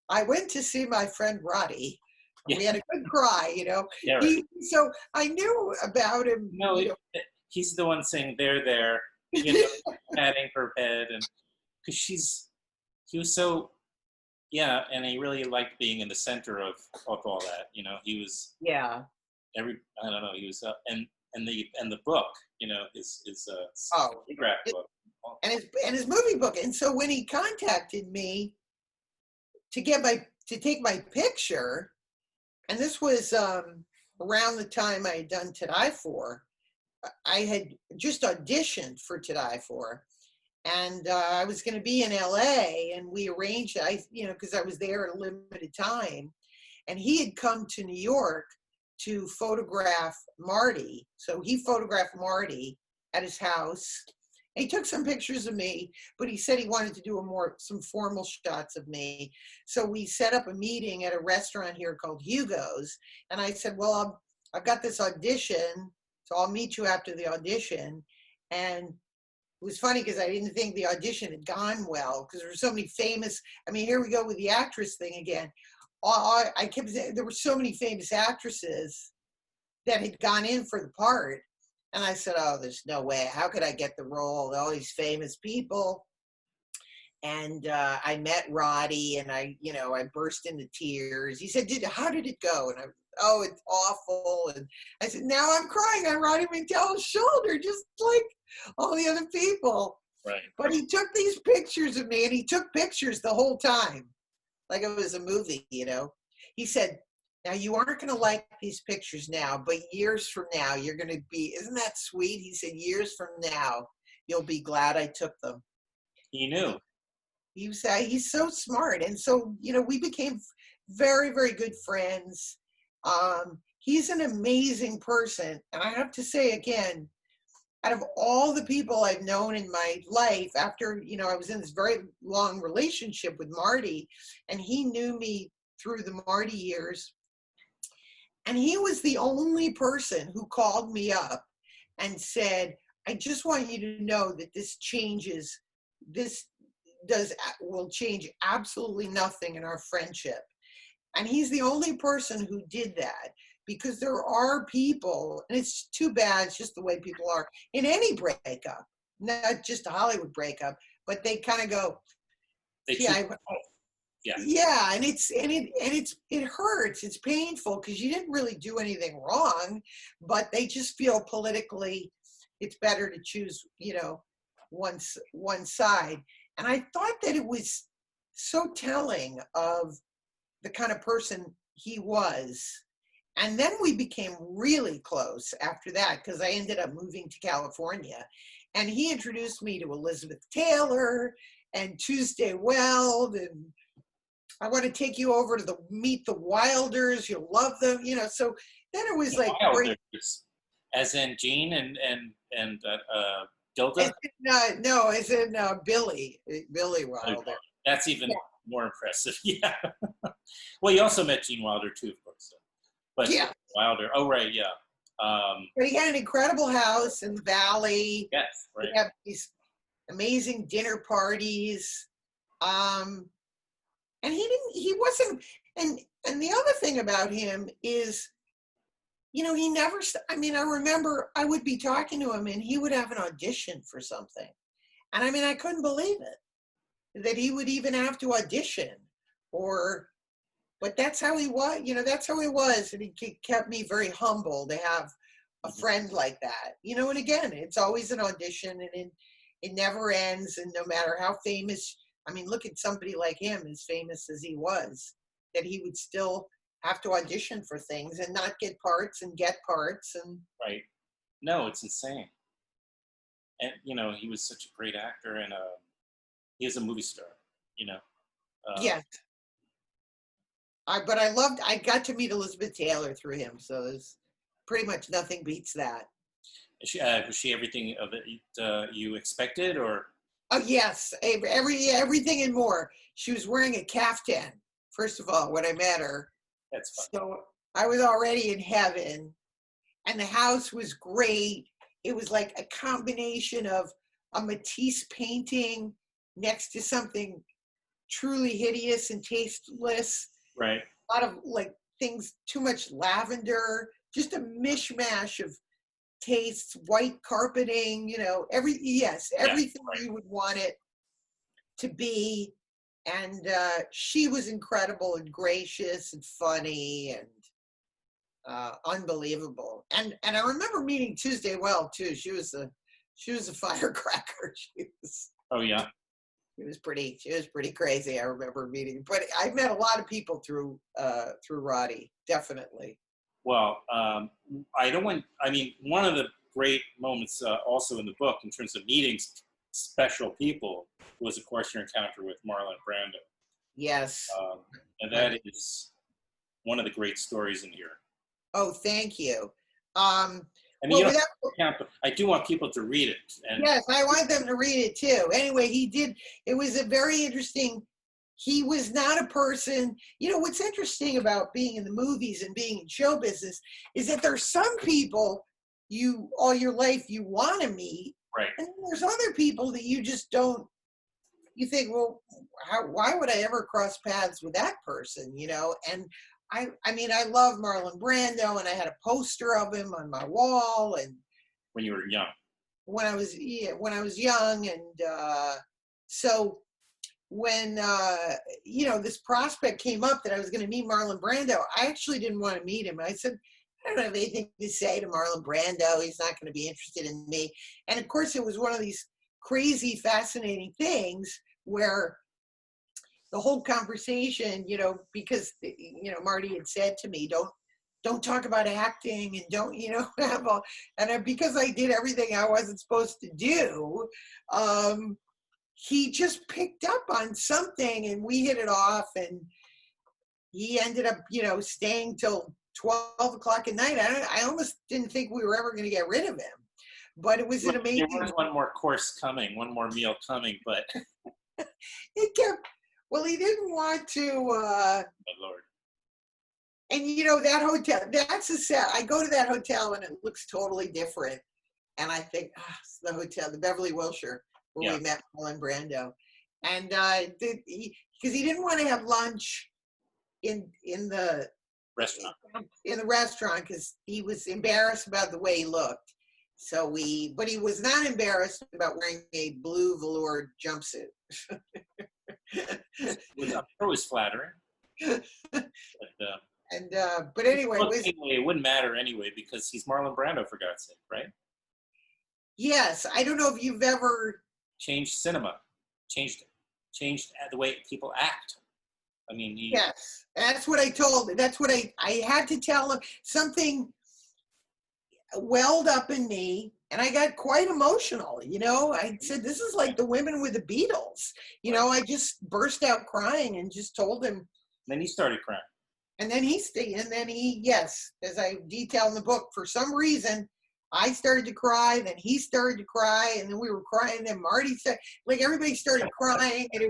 I went to see my friend Roddy. Yeah. We had a good cry, Yeah, right. So I knew about him. No, he's the one saying there, patting her head, and because he was so, yeah, and he really liked being in the center of all that. He was Yeah. I don't know, he was and the book, his graph book. And his movie book. And so when he contacted me to take my picture, and this was around the time I had done To Die For, I had just auditioned for To Die For, and I was going to be in LA, and we arranged, because I was there at a limited time, and he had come to New York to photograph Marty. So he photographed Marty at his house. And he took some pictures of me, but he said he wanted to do some formal shots of me. So we set up a meeting at a restaurant here called Hugo's. And I said, well, I've got this audition, so I'll meet you after the audition. And it was funny because I didn't think the audition had gone well because there were so many famous, here we go with the actress thing again. I kept saying there were so many famous actresses that had gone in for the part. And I said, oh, there's no way. How could I get the role? All these famous people. And I met Roddy, and I burst into tears. He said, how did it go? And oh, it's awful. And I said, now I'm crying on Roddy McDowell's shoulder, just like all the other people. Right. But he took these pictures of me, and he took pictures the whole time, like it was a movie, He said, now you aren't going to like these pictures now, but years from now, you're going to be, isn't that sweet? He said, years from now, you'll be glad I took them. He knew. He's so smart. And so, we became very, very good friends. He's an amazing person. And I have to say again, out of all the people I've known in my life, after, I was in this very long relationship with Marty, and he knew me through the Marty years. And he was the only person who called me up and said, I just want you to know that will change absolutely nothing in our friendship. And he's the only person who did that, because there are people, and it's too bad, it's just the way people are in any breakup, not just a Hollywood breakup, but they kind of go, yeah, and it hurts. It's painful because you didn't really do anything wrong, but they just feel politically it's better to choose, one side. And I thought that it was so telling of the kind of person he was. And then we became really close after that, because I ended up moving to California, and he introduced me to Elizabeth Taylor and Tuesday Weld, and I want to take you over to meet the Wilders. You'll love them, So then it was like Wilders, as in Gene and Gilda. No, as in Billy Wilder. That's even more impressive. Yeah. Well, you also met Gene Wilder too, of course. But yeah, Wilder. Oh, right, yeah. But he had an incredible house in the Valley. Yes, right. He had these amazing dinner parties. And he wasn't, and the other thing about him is, he never, I remember I would be talking to him and he would have an audition for something. And I couldn't believe it, that he would even have to audition, but that's how he was, that's how he was. And he kept me very humble to have a friend like that, and again, it's always an audition, and it never ends. And no matter how famous, look at somebody like him, as famous as he was, that he would still have to audition for things and not get parts and get parts. And right. No, it's insane. And, he was such a great actor, and he was a movie star, Yes. But I got to meet Elizabeth Taylor through him, so there's pretty much nothing beats that. Was she everything of it you expected, or? Oh yes, everything and more. She was wearing a caftan, first of all, when I met her. That's fun. So I was already in heaven, and the house was great. It was like a combination of a Matisse painting next to something truly hideous and tasteless. Right. A lot of like things, too much lavender, just a mishmash of tastes, white carpeting, everything you would want it to be. And she was incredible and gracious and funny and unbelievable. And I remember meeting Tuesday Well too. She was a firecracker. Oh yeah. She was pretty crazy. I remember meeting, but I met a lot of people through Roddy, definitely. Well, one of the great moments also in the book in terms of meeting special people was, of course, your encounter with Marlon Brando. Yes. And that is one of the great stories in here. Oh, thank you. I do want people to read it. Yes, I want them to read it too. Anyway, it was a very interesting, he was not a person, what's interesting about being in the movies and being in show business is that there's some people all your life you want to meet. Right. And there's other people that you just don't, you think, well, why would I ever cross paths with that person, And I love Marlon Brando, and I had a poster of him on my wall. And when you were young? When I was young. And so when, this prospect came up that I was going to meet Marlon Brando, I actually didn't want to meet him. I said, I don't have anything to say to Marlon Brando. He's not going to be interested in me. And of course, it was one of these crazy, fascinating things where the whole conversation, because, Marty had said to me, don't talk about acting and don't, because I did everything I wasn't supposed to do, he just picked up on something and we hit it off, and he ended up, staying till 12 o'clock at night. I almost didn't think we were ever going to get rid of him, but it was an amazing. There was one more course coming, one more meal coming, but he didn't want to. My Lord. And that hotel, that's a set. I go to that hotel and it looks totally different. And I think, it's the hotel, the Beverly Wilshire, where we met Marlon Brando. And because he didn't want to have lunch in the restaurant. In the restaurant, because he was embarrassed about the way he looked. But he was not embarrassed about wearing a blue velour jumpsuit. It was flattering. But anyway, it wouldn't matter anyway because he's Marlon Brando, for God's sake, right? Yes, I don't know if you've ever changed cinema, changed the way people act. I mean, yes, that's what I told. That's what I had to tell him. Something welled up in me, and I got quite emotional. I said, "This is like the women with the Beatles." I just burst out crying and just told him. Then he started crying. And then yes, as I detail in the book, for some reason, I started to cry, then he started to cry, and then we were crying, and then Marty said, like everybody started crying, and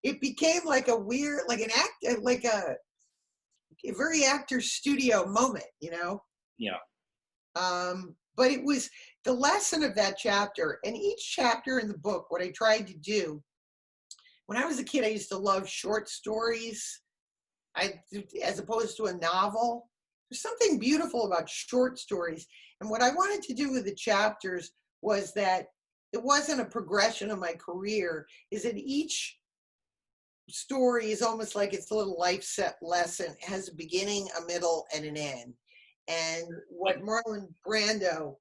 it became like a weird, like a very actor studio moment, Yeah. But it was the lesson of that chapter, and each chapter in the book, what I tried to do, when I was a kid, I used to love short stories. As opposed to a novel. There's something beautiful about short stories. And what I wanted to do with the chapters was that it wasn't a progression of my career, is that each story is almost like it's a little life set lesson. It has a beginning, a middle, and an end. And what Marlon Brando,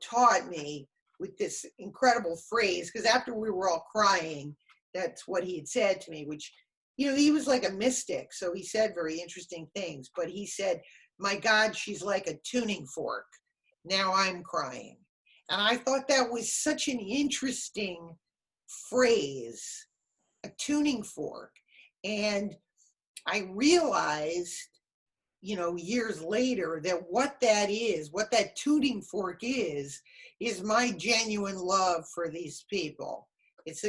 taught me with this incredible phrase, because after we were all crying, that's what he had said to me, which he was like a mystic, so he said very interesting things. But he said, "My God, she's like a tuning fork. Now I'm crying." And I thought that was such an interesting phrase a tuning fork. And I realized, years later, that what that tuning fork is my genuine love for these people. It's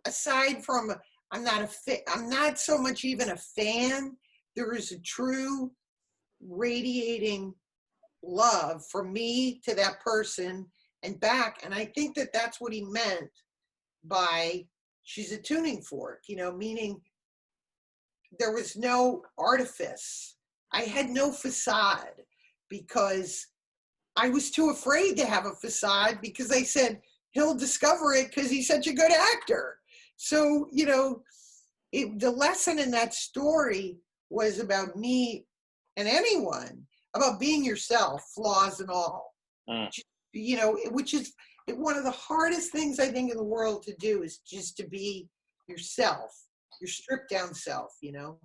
aside from, I'm not so much even a fan. There is a true radiating love from me to that person and back. And I think that that's what he meant by she's a tuning fork, meaning there was no artifice. I had no facade because I was too afraid to have a facade because I said, he'll discover it because he's such a good actor. So, the lesson in that story was about me and anyone, about being yourself, flaws and all. Which is one of the hardest things I think in the world to do, is just to be yourself, your stripped down self,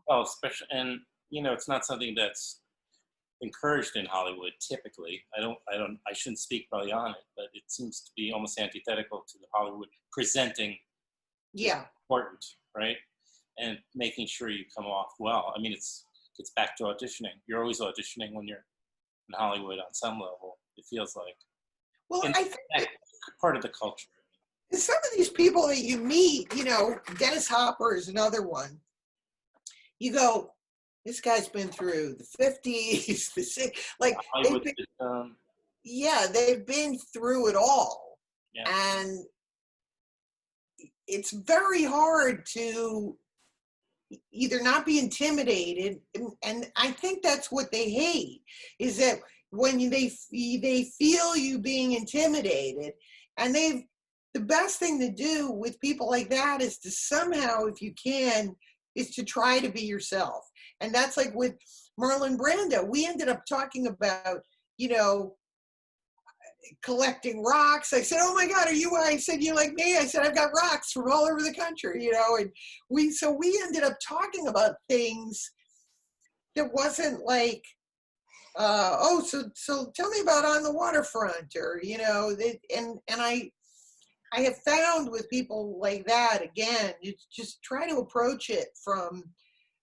Oh, especially, and it's not something that's encouraged in Hollywood typically. I shouldn't speak probably on it, but it seems to be almost antithetical to the Hollywood presenting. Yeah. Important, right? And making sure you come off well. I mean, it's back to auditioning. You're always auditioning when you're in Hollywood on some level, it feels like. Well, and I think that's part of the culture. Some of these people that you meet, Dennis Hopper is another one. You go, this guy's been through the 50s, the 60s, like they've been through it all. Yeah. And it's very hard to either not be intimidated, and I think that's what they hate, is that when they feel you being intimidated, and the best thing to do with people like that is to somehow, if you can, is to try to be yourself. And that's like with Marlon Brando. We ended up talking about, collecting rocks. I said, oh my God, I said, you like me? I said, I've got rocks from all over the country, and we ended up talking about things that wasn't like, so tell me about On the Waterfront, or, and I have found with people like that, again, you just try to approach it from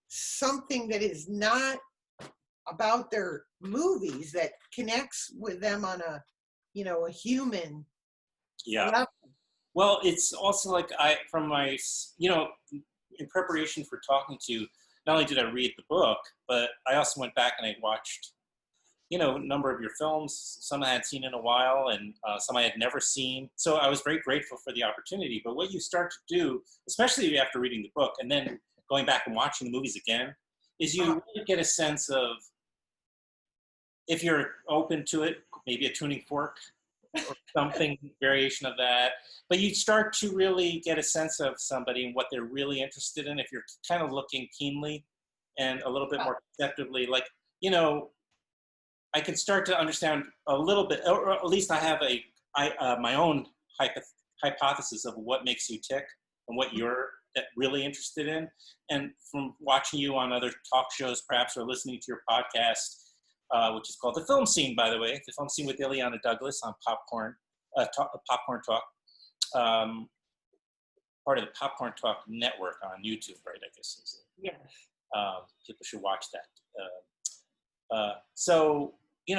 something that is not about their movies, that connects with them on a human level. Well, it's also like from my, in preparation for talking to you, not only did I read the book, but I also went back and I watched, a number of your films. Some I had seen in a while, and some I had never seen. So I was very grateful for the opportunity. But what you start to do, especially after reading the book and then going back and watching the movies again, is you really get a sense of, if you're open to it, maybe a tuning fork or something, variation of that. But you start to really get a sense of somebody and what they're really interested in if you're kind of looking keenly and a little bit more perceptively. Like, I can start to understand a little bit, or at least I have my own hypothesis of what makes you tick and what you're really interested in. And from watching you on other talk shows, perhaps, or listening to your podcast, which is called The Film Scene, by the way, The Film Scene with Illeana Douglas on Popcorn Talk, part of the Popcorn Talk network on YouTube, right? I guess is it. Yes. People should watch that. So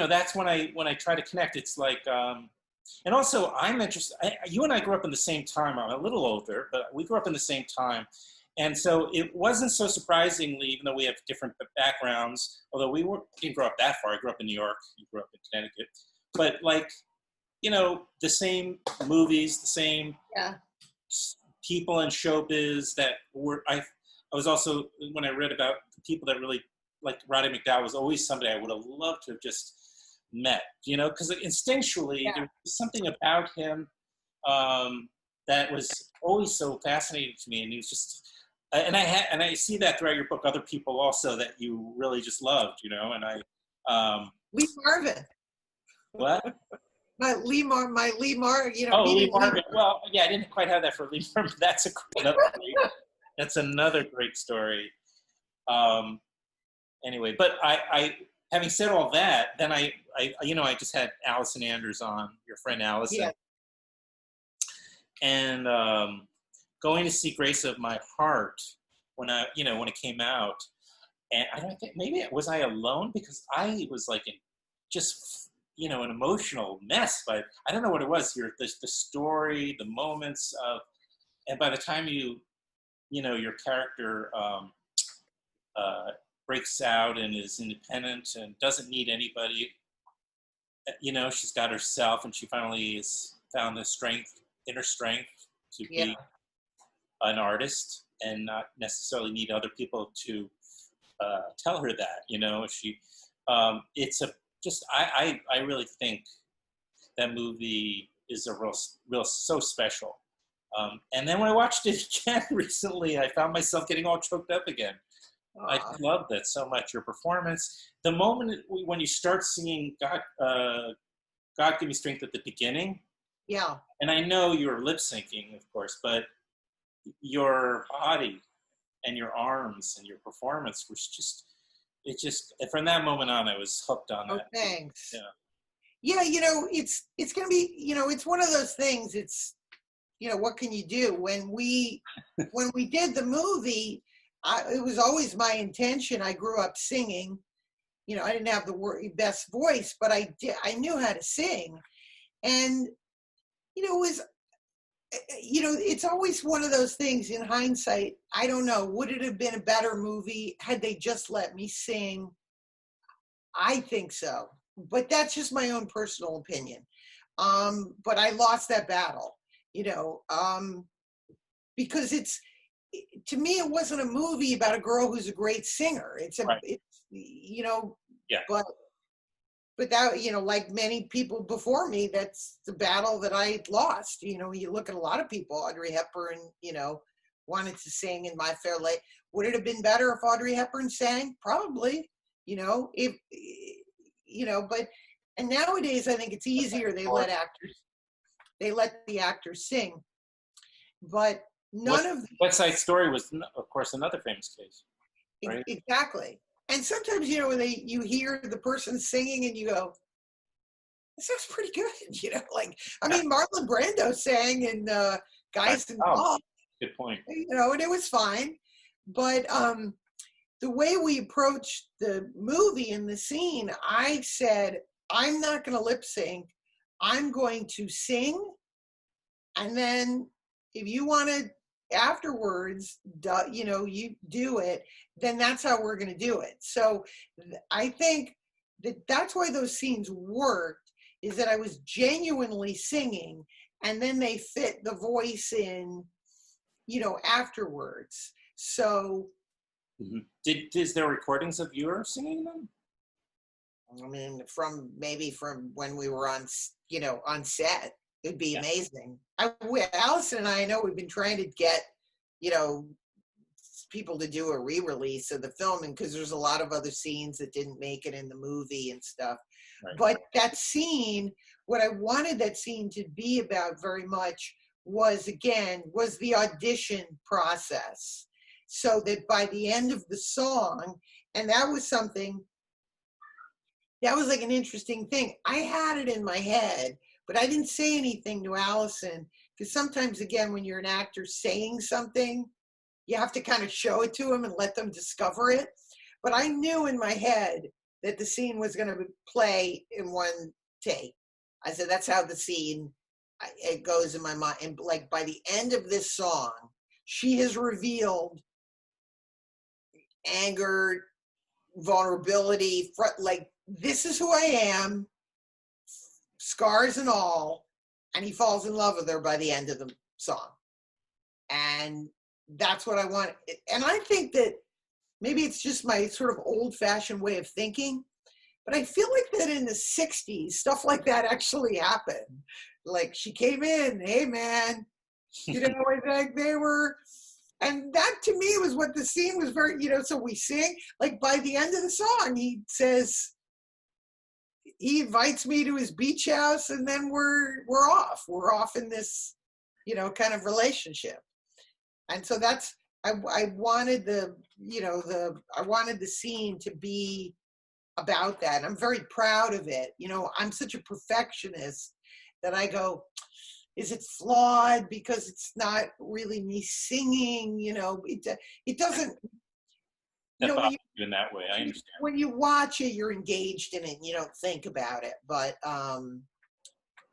that's when I try to connect. It's like, and also I'm interested. You and I grew up in the same time. I'm a little older, but we grew up in the same time. And so it wasn't so surprisingly, even though we have different backgrounds, although didn't grow up that far. I grew up in New York, you grew up in Connecticut. But like, the same movies, the same people in showbiz that were, I was also, when I read about the people that really, like Ronnie Mcdowell was always somebody I would have loved to have just met, because instinctually there was something about him that was always so fascinating to me. And he was just, and I see that throughout your book, other people also that you really just loved, and Lee Marvin. What? Lee Marvin. Lee Marvin. Well, yeah, I didn't quite have that for Lee Marvin. That's another great story. Anyway, but I having said all that, then I just had Allison Anders on, your friend Allison. Yeah. And going to see Grace of My Heart when when it came out, and I don't think maybe was I alone because I was like just an emotional mess. But I don't know what it was. The story, the moments of, and by the time your character breaks out and is independent and doesn't need anybody. She's got herself, and she finally has found the inner strength to be an artist and not necessarily need other people to tell her that. I really think that movie is a real so special. And then when I watched it again recently, I found myself getting all choked up again. I love that so much. Your performance, the moment when you start singing God Give Me Strength at the beginning. Yeah. And I know you're lip syncing, of course, but your body and your arms and your performance was from that moment on, I was hooked on that. Oh, thanks. Yeah. Yeah, it's going to be, it's one of those things. It's, what can you do? When we did the movie, it was always my intention. I grew up singing. I didn't have the best voice, but I knew how to sing. And, it was, it's always one of those things in hindsight. I don't know. Would it have been a better movie had they just let me sing? I think so. But that's just my own personal opinion. But I lost that battle, because to me, it wasn't a movie about a girl who's a great singer. But that, like many people before me, that's the battle that I lost. You look at a lot of people, Audrey Hepburn, wanted to sing in My Fair Lady. Would it have been better if Audrey Hepburn sang? Probably, but, and nowadays I think it's easier. They let the actors sing, but West Side Story was, of course, another famous case. Right? Exactly. And sometimes, when you hear the person singing and you go, this sounds pretty good, Marlon Brando sang in Guys and Dolls. Good point. And it was fine. But the way we approached the movie and the scene, I said, I'm not going to lip sync. I'm going to sing. And then if you want to afterwards, you do it, then that's how we're going to do it. So I think that's why those scenes worked, is that I was genuinely singing, and then they fit the voice in, afterwards. So is there recordings of you singing them? I mean, from when we were on set. It'd be amazing. Allison and I know we've been trying to get, people to do a re-release of the film, and because there's a lot of other scenes that didn't make it in the movie and stuff. Right. But that scene, what I wanted that scene to be about very much was the audition process. So that by the end of the song, and that was like an interesting thing. I had it in my head, but I didn't say anything to Allison, because sometimes, again, when you're an actor saying something, you have to kind of show it to them and let them discover it. But I knew in my head that the scene was going to play in one take. I said, that's how the scene, it goes in my mind. And like by the end of this song, she has revealed anger, vulnerability, this is who I am, scars and all, and he falls in love with her by the end of the song. And that's what I want. And I think that maybe it's just my sort of old-fashioned way of thinking, but I feel like that in the 60s, stuff like that actually happened. Like she came in, hey man, like they were, and that to me was what the scene was very, so we sing, like by the end of the song, he says, he invites me to his beach house, and then we're off. We're off in this, kind of relationship. And so that's, I wanted I wanted the scene to be about that. I'm very proud of it. I'm such a perfectionist that I go, is it flawed because it's not really me singing? It doesn't. That bothers you in that way. I understand. When you watch it, you're engaged in it and you don't think about it. But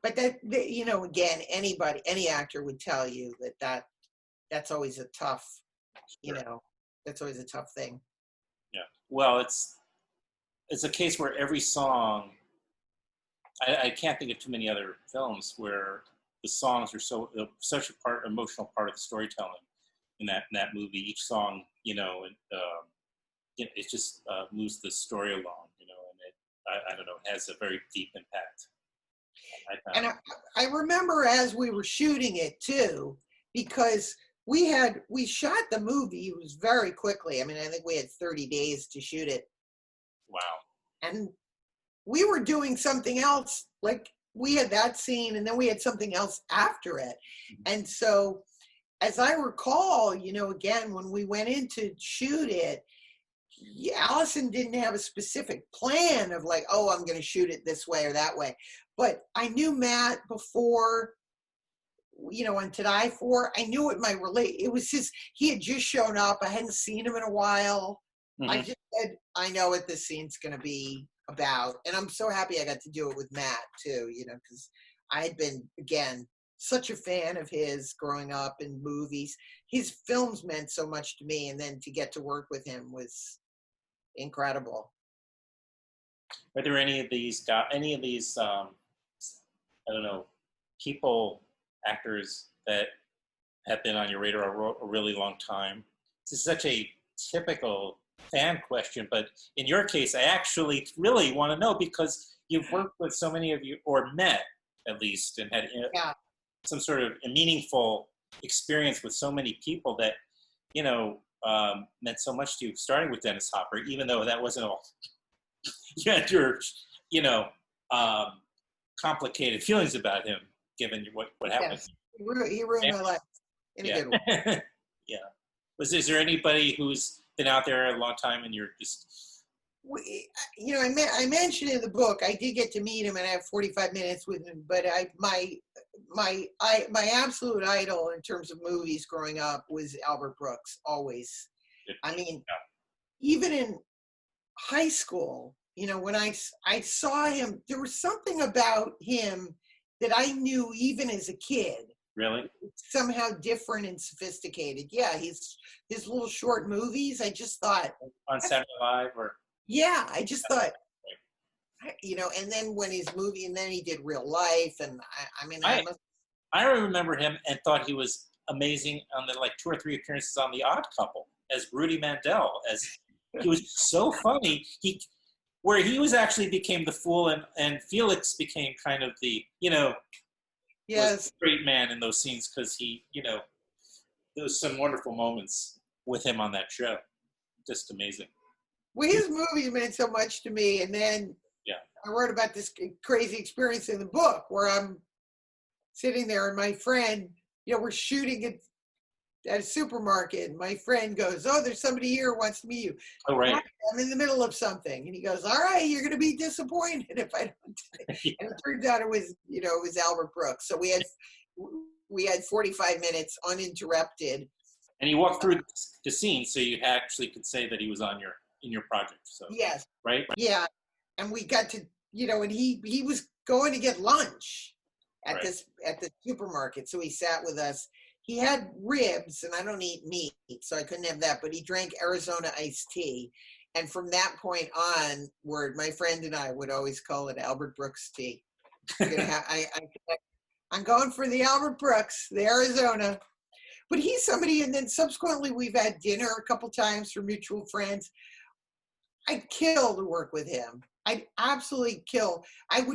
again, any actor would tell you that's always a tough, that's always a tough thing. Yeah. Well, it's a case where every song, I can't think of too many other films where the songs are such a emotional part of the storytelling in that movie. Each song, it just moves the story along, and I don't know, it has a very deep impact. And I remember as we were shooting it too, because we shot the movie, it was very quickly. I mean, I think we had 30 days to shoot it. Wow. And we were doing something else, like we had that scene and then we had something else after it. Mm-hmm. And so as I recall, again, when we went in to shoot it, Allison didn't have a specific plan of like, oh, I'm going to shoot it this way or that way. But I knew Matt before, on To Die For. I knew it was he had just shown up. I hadn't seen him in a while. Mm-hmm. I just said, I know what this scene's going to be about. And I'm so happy I got to do it with Matt too, because I had been, again, such a fan of his growing up in movies. His films meant so much to me. And then to get to work with him was incredible. Are there any of these I don't know, people, actors that have been on your radar a really long time? This is such a typical fan question, but in your case, I actually really want to know because you've worked with so many of you, or met at least, and had some sort of a meaningful experience with so many people that, meant so much to you, starting with Dennis Hopper, even though that wasn't all you had your, complicated feelings about him, given what happened. Yes. He ruined my life in a good way. Yeah. Is there anybody who's been out there a long time and you're just... I mentioned in the book, I did get to meet him and I have 45 minutes with him, but my absolute idol in terms of movies growing up was Albert Brooks, always. I mean, even in high school, when I saw him, there was something about him that I knew even as a kid. Really? Somehow different and sophisticated. Yeah, his little short movies, I just thought. On Saturday Night Live or? Yeah, I just thought, and then when his movie, and then he did Real Life, and I remember him and thought he was amazing on the 2 or 3 appearances on The Odd Couple as Rudy Mandel. As he was so funny. Where he was actually became the fool, and Felix became kind of the, was a great man in those scenes because he, there was some wonderful moments with him on that show. Just amazing. Well, his movies meant so much to me, and then I wrote about this crazy experience in the book where I'm sitting there and my friend, we're shooting at a supermarket, and my friend goes, "Oh, there's somebody here who wants to meet you." Oh, right. I'm in the middle of something, and he goes, "All right, you're going to be disappointed if I don't." And it turned out it was Albert Brooks. So we had 45 minutes uninterrupted. And he walked through the scene, so you actually could say that he was in your project. So yes, right. Yeah, and we got to and he was going to get lunch at the supermarket, so he sat with us. He had ribs, and I don't eat meat, so I couldn't have that, but he drank Arizona iced tea. And from that point onward, my friend and I would always call it Albert Brooks tea. I'm going for the Albert Brooks, the Arizona. But he's somebody, and then subsequently we've had dinner a couple times for mutual friends. I'd kill to work with him. I'd absolutely kill. I'd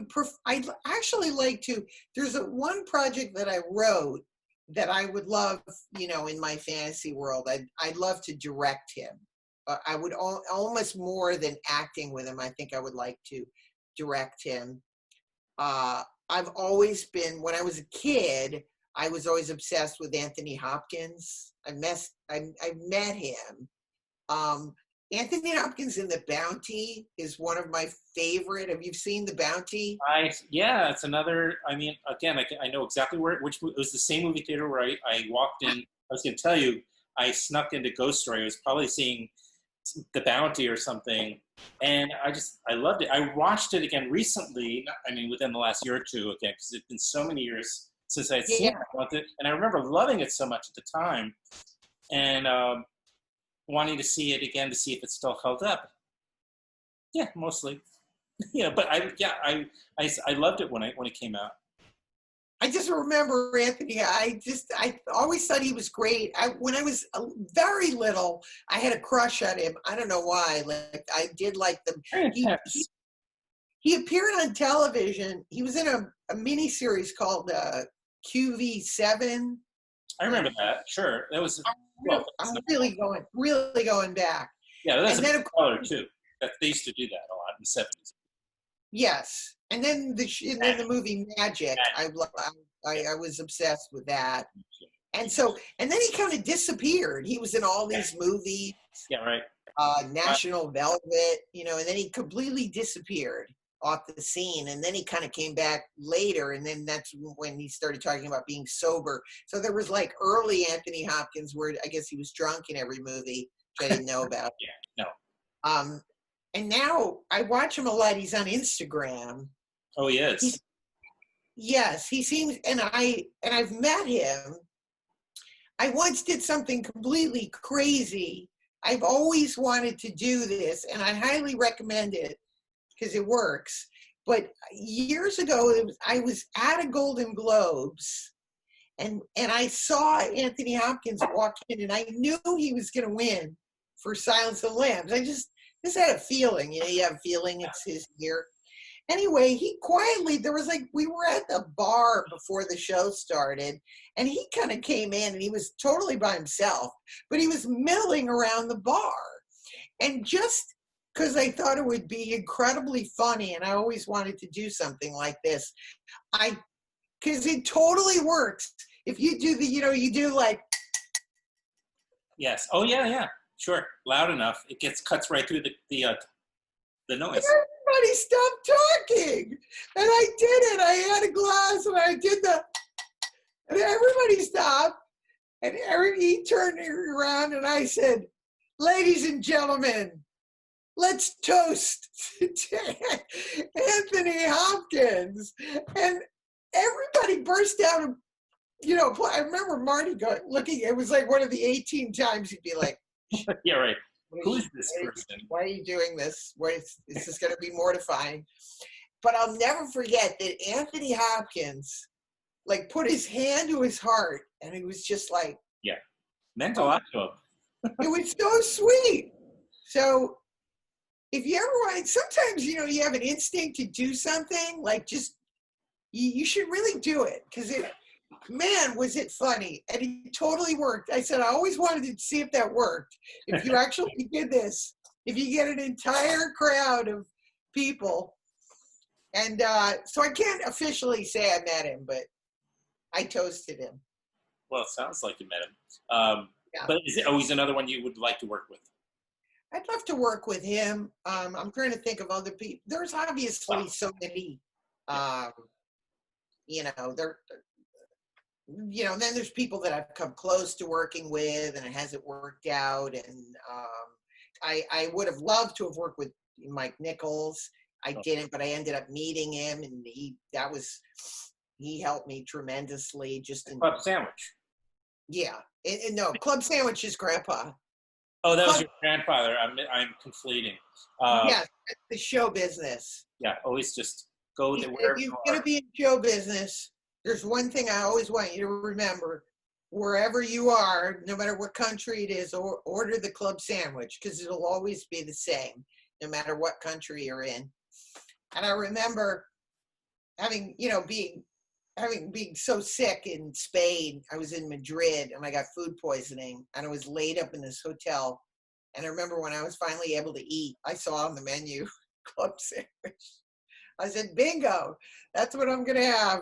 actually like to, there's one project that I wrote that I would love, in my fantasy world. I'd love to direct him. I would almost more than acting with him. I think I would like to direct him. I've always been, when I was a kid, I was always obsessed with Anthony Hopkins. I met him. Anthony Hopkins in The Bounty is one of my favorite. Have you seen The Bounty? Yeah, it's another. I mean, again, I know exactly which it was the same movie theater where I walked in. I was going to tell you, I snuck into Ghost Story. I was probably seeing The Bounty or something, and I loved it. I watched it again recently. I mean, within the last year or two again, because it's been so many years since I had seen it. And I remember loving it so much at the time, and wanting to see it again to see if it still held up. Yeah, mostly. But I loved it when it came out. I just remember Anthony. I always thought he was great. When I was very little, I had a crush on him. I don't know why. Like I did like them. He appeared on television. He was in a mini series called QV7. I remember that. Sure, that was. I'm really going back. Yeah, that's a color too. They used to do that a lot in the 70s. Yes, and then the movie Magic. I was obsessed with that. And then he kind of disappeared. He was in all these movies. Yeah, right. National Velvet, and then he completely disappeared off the scene, and then he kind of came back later, and then that's when he started talking about being sober. So there was like early Anthony Hopkins where I guess he was drunk in every movie, which I didn't know about. Yeah, no. And now I watch him a lot. He's on Instagram. Oh, he is. Yes, he seems, and I've met him. I once did something completely crazy. I've always wanted to do this, and I highly recommend it because it works. But years ago, I was at a Golden Globes, and I saw Anthony Hopkins walk in, and I knew he was going to win for Silence of the Lambs. I just had a feeling. You have a feeling it's his year. Anyway, he quietly, we were at the bar before the show started, and he kind of came in, and he was totally by himself, but he was milling around the bar. And just because I thought it would be incredibly funny, and I always wanted to do something like this, because it totally works. If you do you do like. Yes. Oh, yeah. Sure. Loud enough. It cuts right through the noise. Everybody stopped talking. And I did it. I had a glass and I did and everybody stopped. And he turned around and I said, "Ladies and gentlemen, let's toast to Anthony Hopkins." And everybody burst out. I remember Marty looking. It was like one of the 18 times he'd be like, "Yeah, right. Who is this person? Why are you doing this? Is this going to be mortifying?" But I'll never forget that Anthony Hopkins, put his hand to his heart, and he was just like, yeah, meant a lot to him. It was so sweet. So if you ever want, sometimes, you have an instinct to do something, you should really do it, because man, was it funny. And it totally worked. I said, I always wanted to see if that worked. If you actually did this, if you get an entire crowd of people. And so I can't officially say I met him, but I toasted him. Well, it sounds like you met him. Yeah. But he's another one you would like to work with? I'd love to work with him. I'm trying to think of other people. There's obviously so many, then there's people that I've come close to working with and it hasn't worked out. And I would have loved to have worked with Mike Nichols. I didn't, but I ended up meeting him, and he helped me tremendously. Just in Club Sandwich. Yeah, no, Club Sandwich is Grandpa. Oh, that was your grandfather. I'm conflating. Yes, the show business. Yeah, always just go there wherever you're going to be in show business. There's one thing I always want you to remember: wherever you are, no matter what country it is, order the club sandwich, because it'll always be the same, no matter what country you're in. And I remember being so sick in Spain. I was in Madrid and I got food poisoning, and I was laid up in this hotel. And I remember when I was finally able to eat, I saw on the menu club sandwich. I said, "Bingo, that's what I'm going to have."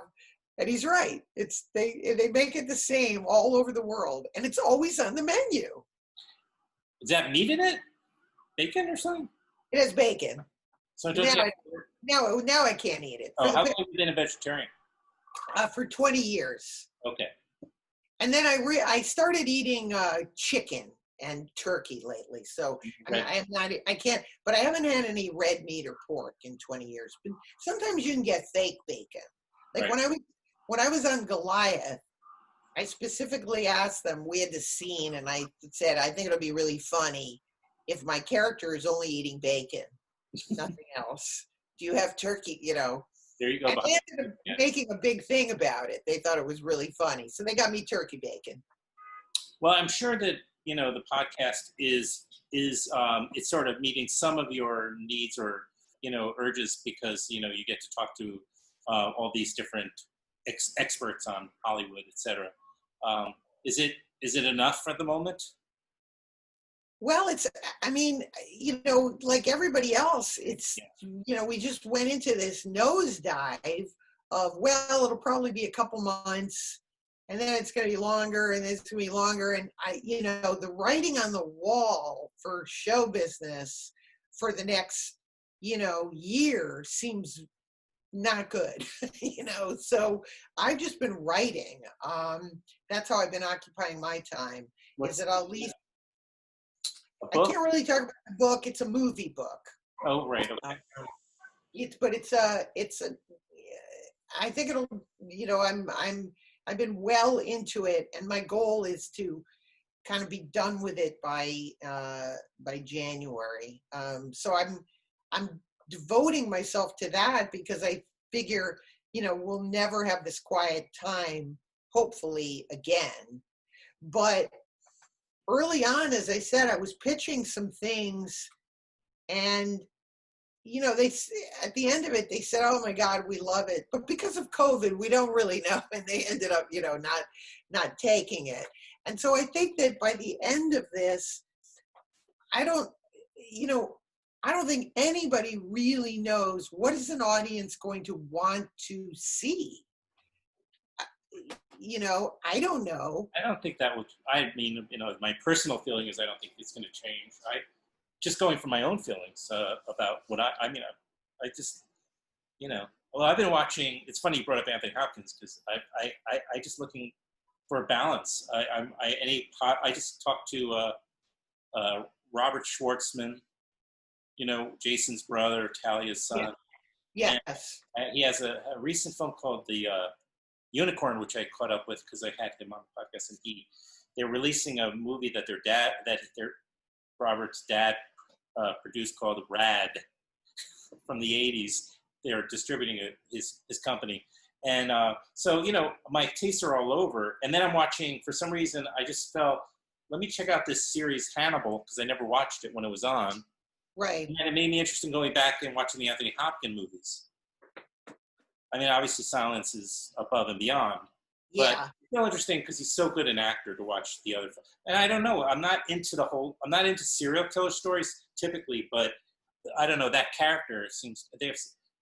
And he's right. They make it the same all over the world, and it's always on the menu. Is that meat in it? bacon or something? It has bacon. So don't you Now I can't eat it. how long have you been a vegetarian? For 20 years. Okay. And then I started eating chicken and turkey lately. So I can't, but I haven't had any red meat or pork in 20 years. But sometimes you can get fake bacon. Like when I was on Goliath, I specifically asked them, we had the scene, and I said, I think it'll be really funny if my character is only eating bacon, nothing else. Do you have turkey? You know. There you go. And they ended up making a big thing about it. They thought it was really funny, so they got me turkey bacon. Well, I'm sure that the podcast is it's sort of meeting some of your needs or urges because you get to talk to all these different experts on Hollywood, etc. Is it enough for the moment? Well, I mean, like everybody else, we just went into this nosedive of, well, it'll probably be a couple months, and then it's going to be longer, and then it's going to be longer. And the writing on the wall for show business for the next, year seems not good, so I've just been writing. That's how I've been occupying my time. I'll leave. I can't really talk about the book. It's a movie book. Oh, right. Okay. I think it'll, I've been well into it, and my goal is to kind of be done with it by January. So I'm devoting myself to that because I figure, we'll never have this quiet time, hopefully again. But early on, as I said, I was pitching some things, and they at the end of it they said, "Oh my God, we love it," but because of COVID, we don't really know, and they ended up, not taking it. And so I think that by the end of this, I don't think anybody really knows what is an audience going to want to see. I don't know. I don't think that would, my personal feeling is I don't think it's going to change. Just going from my own feelings about what I just, well, I've been watching, it's funny you brought up Anthony Hopkins because I just looking for a balance. I just talked to Robert Schwartzman, Jason's brother, Talia's son. Yeah. Yes. And he has a recent film called The Unicorn, which I caught up with because I had him on the podcast, and they're releasing a movie that Robert's dad produced called Rad from the 80s. They're distributing his company. And so, my tastes are all over. And then I'm watching, for some reason, I just felt, let me check out this series Hannibal, because I never watched it when it was on. Right. And it made me interested in going back and watching the Anthony Hopkins movies. I mean, obviously Silence is above and beyond. But Yeah. it's still interesting because he's so good an actor to watch the other. And I don't know, I'm not into serial killer stories typically, but I don't know, that character seems,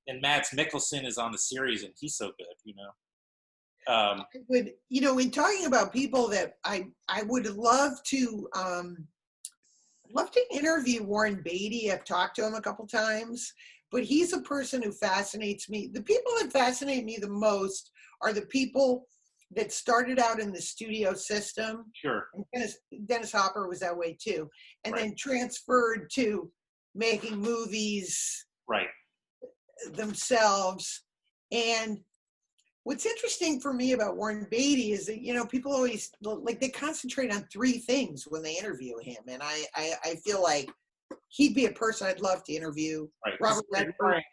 and Mads Mikkelsen is on the series and he's so good, I would, in talking about people that I would love to interview Warren Beatty. I've talked to him a couple times, but he's a person who fascinates me. The people that fascinate me the most are the people that started out in the studio system. Sure. And Dennis Hopper was that way too. And Right. then transferred to making movies Right. themselves. And what's interesting for me about Warren Beatty is that, people always, they concentrate on three things when they interview him. And I feel like he'd be a person I'd love to interview. Right. Robert Redford.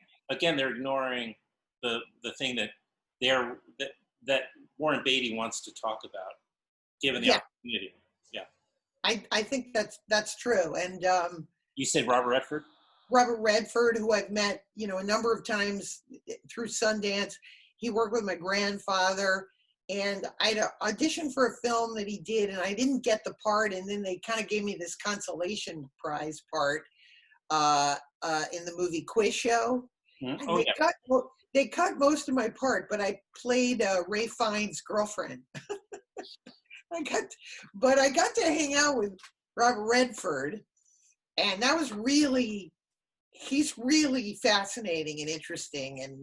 They're ignoring the thing that that Warren Beatty wants to talk about, given the opportunity. Yeah. I think that's true. And you said Robert Redford? Robert Redford, who I've met, a number of times through Sundance. He worked with my grandfather, and I'd auditioned for a film that he did, and I didn't get the part, and then they kind of gave me this consolation prize part in the movie Quiz Show. Mm-hmm. And they cut most of my part, but I played Ray Fiennes' girlfriend. I got to hang out with Robert Redford, And that was really, he's really fascinating and interesting. And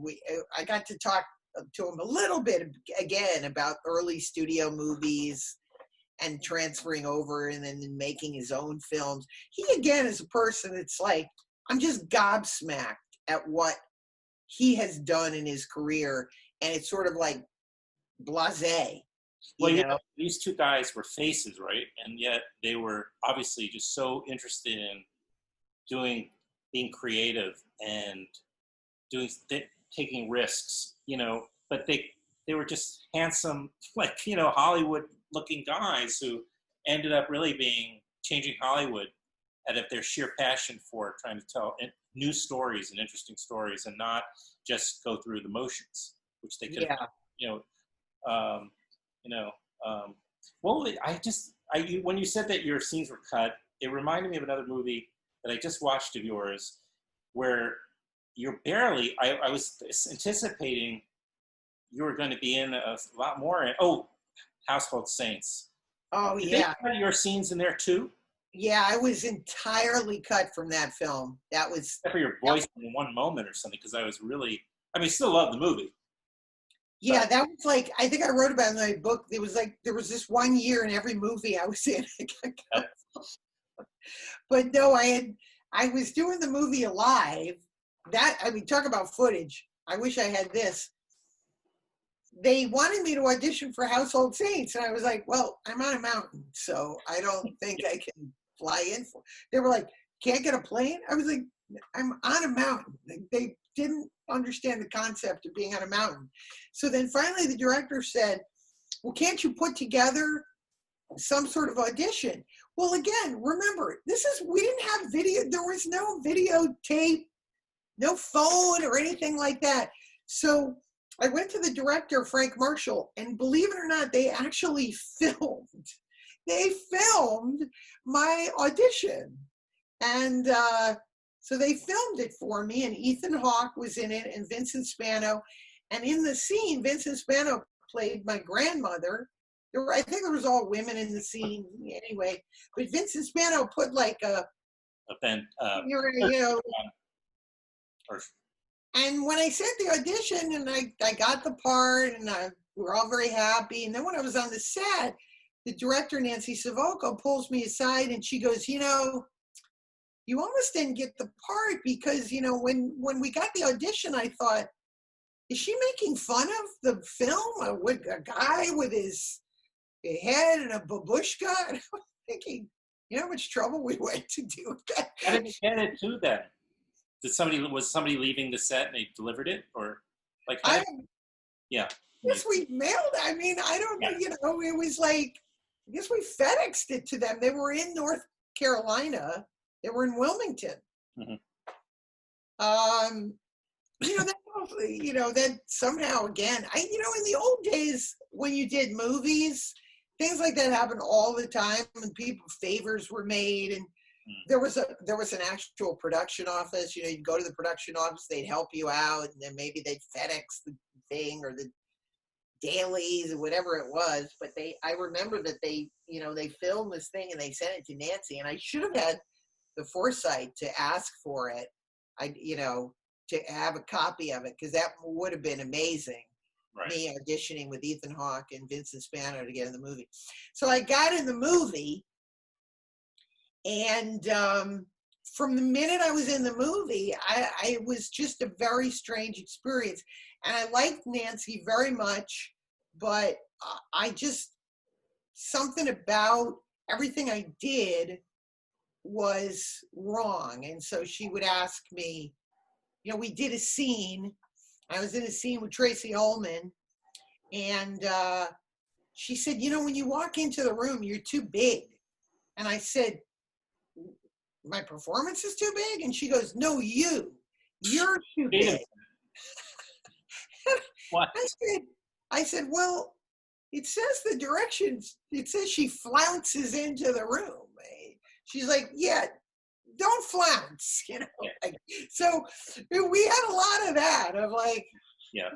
I got to talk to him a little bit again about early studio movies and transferring over and then making his own films. He, again, is a person that's like, I'm just gobsmacked at what he has done in his career. And it's sort of like blasé. Well, You yeah, know? these two guys were faces, right? And yet they were obviously just so interested in being creative and taking risks, but they were just handsome, like, Hollywood-looking guys who ended up really changing Hollywood out of their sheer passion for trying to tell new stories and interesting stories and not just go through the motions, which they could, um, you know, well, when you said that your scenes were cut, it reminded me of another movie that I just watched of yours, where you're barely. I was anticipating you were going to be in a lot more. Household Saints. Oh, Did yeah. they cut your scenes in there too? Yeah, I was entirely cut from that film. That was. Except for your voice in one moment or something, because I still love the movie. Yeah, that was like, I think I wrote about it in my book. There was this 1 year in every movie I was in. But no, I was doing the movie Alive. Talk about footage. I wish I had this. They wanted me to audition for Household Saints. And I was like, well, I'm on a mountain, so I don't think I can fly in. They were like, can't get a plane? I was like, I'm on a mountain. They didn't understand the concept of being on a mountain. So then finally the director said, well, can't you put together some sort of audition? Well, again, remember, we didn't have video. There was no videotape, no phone or anything like that. So I went to the director, Frank Marshall, and believe it or not, they actually filmed. They filmed my audition. And so they filmed it for me, and Ethan Hawke was in it, and Vincent Spano. And in the scene, Vincent Spano played my grandmother. I think there was all women in the scene anyway. But Vincent Spano put like and when I sent the audition and I got the part and we were all very happy. And then when I was on the set, the director, Nancy Savoco, pulls me aside and she goes, you almost didn't get the part because, when we got the audition, I thought, is she making fun of the film? A guy with his head and a babushka? And I was thinking, how much trouble we went to do that. How did you get it to them? Was somebody leaving the set and they delivered it, or like? Yeah. Yes, we mailed. I don't know. It was like, I guess we FedExed it to them. They were in North Carolina. They were in Wilmington. Mm-hmm. That somehow again, in the old days when you did movies, things like that happened all the time, and favors were made, and there was an actual production office. You'd go to the production office, they'd help you out, and then maybe they'd FedEx the thing or the dailies or whatever it was. But I remember that they filmed this thing and they sent it to Nancy, and I should have had the foresight to ask for it. To have a copy of it, because that would have been amazing. Right. Me auditioning with Ethan Hawke and Vincent Spano to get in the movie. So I got in the movie, and from the minute I was in the movie, it was just a very strange experience. And I liked Nancy very much, but something about everything I did was wrong. And so she would ask me, we did a scene. I was in a scene with Tracy Ullman, and she said, when you walk into the room, you're too big. And I said, my performance is too big? And she goes, no, you're too big. What? I said, well, it says the directions, it says she flounces into the room. She's like, yeah, don't flounce, So we had a lot of that of like. Yeah,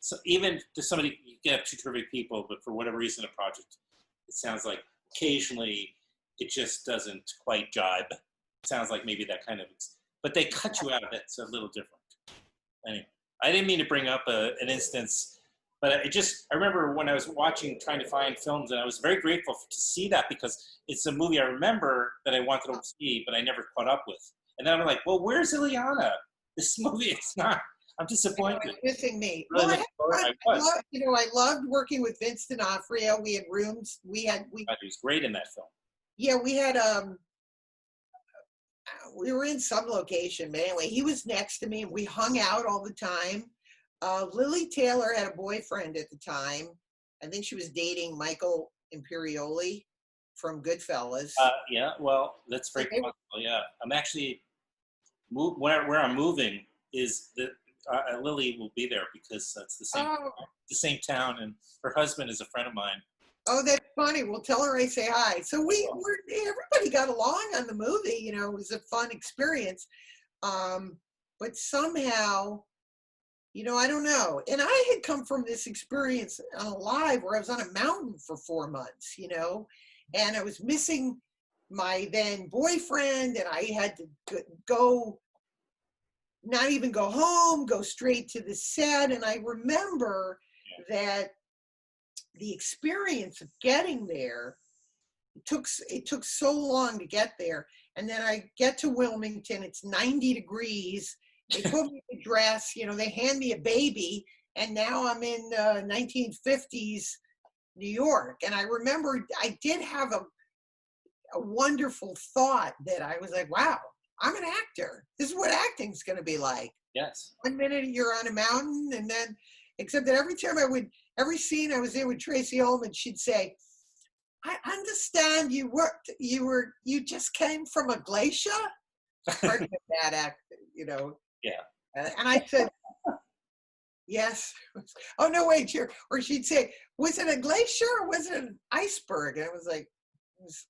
so even to somebody, you have two terrific people, but for whatever reason, a project, it sounds like occasionally it just doesn't quite jibe. It sounds like maybe that kind of, but they cut you out of it. It's a little different. Anyway, I didn't mean to bring up an instance, but I remember when I was trying to find films, and I was very grateful to see that, because it's a movie I remember that I wanted to see, but I never caught up with. And then I'm like, well, where's Illeana? This movie, it's not. I'm disappointed. Missing me. Really, I loved working with Vince D'Onofrio. We had rooms. He was great in that film. Yeah, we had we were in some location, but anyway, he was next to me and we hung out all the time. Lily Taylor had a boyfriend at the time. I think she was dating Michael Imperioli from Goodfellas. Yeah, well, that's very possible. Yeah, I'm actually where I'm moving is that Lily will be there, because it's the same town, and her husband is a friend of mine. Oh, that's funny. We'll tell her I say hi. So everybody got along on the movie. You know, it was a fun experience. But somehow, you know, I don't know. And I had come from this experience on a live where I was on a mountain for 4 months, you know, and I was missing my then boyfriend, and I had to go, not even go home, go straight to the set. And I remember that the experience of getting there, it took so long to get there. And then I get to Wilmington, it's 90 degrees. They put me in a dress, you know, they hand me a baby, and now I'm in 1950s New York. And I remember I did have a wonderful thought that I was like, wow, I'm an actor. This is what acting's going to be like. Yes. 1 minute you're on a mountain, and then, except that every scene I was in with Tracy Ullman, she'd say, I understand you just came from a glacier? Pardon the bad act, you know. Yeah. And I said, yes. Oh, no, wait, or she'd say, was it a glacier or was it an iceberg? And I was like,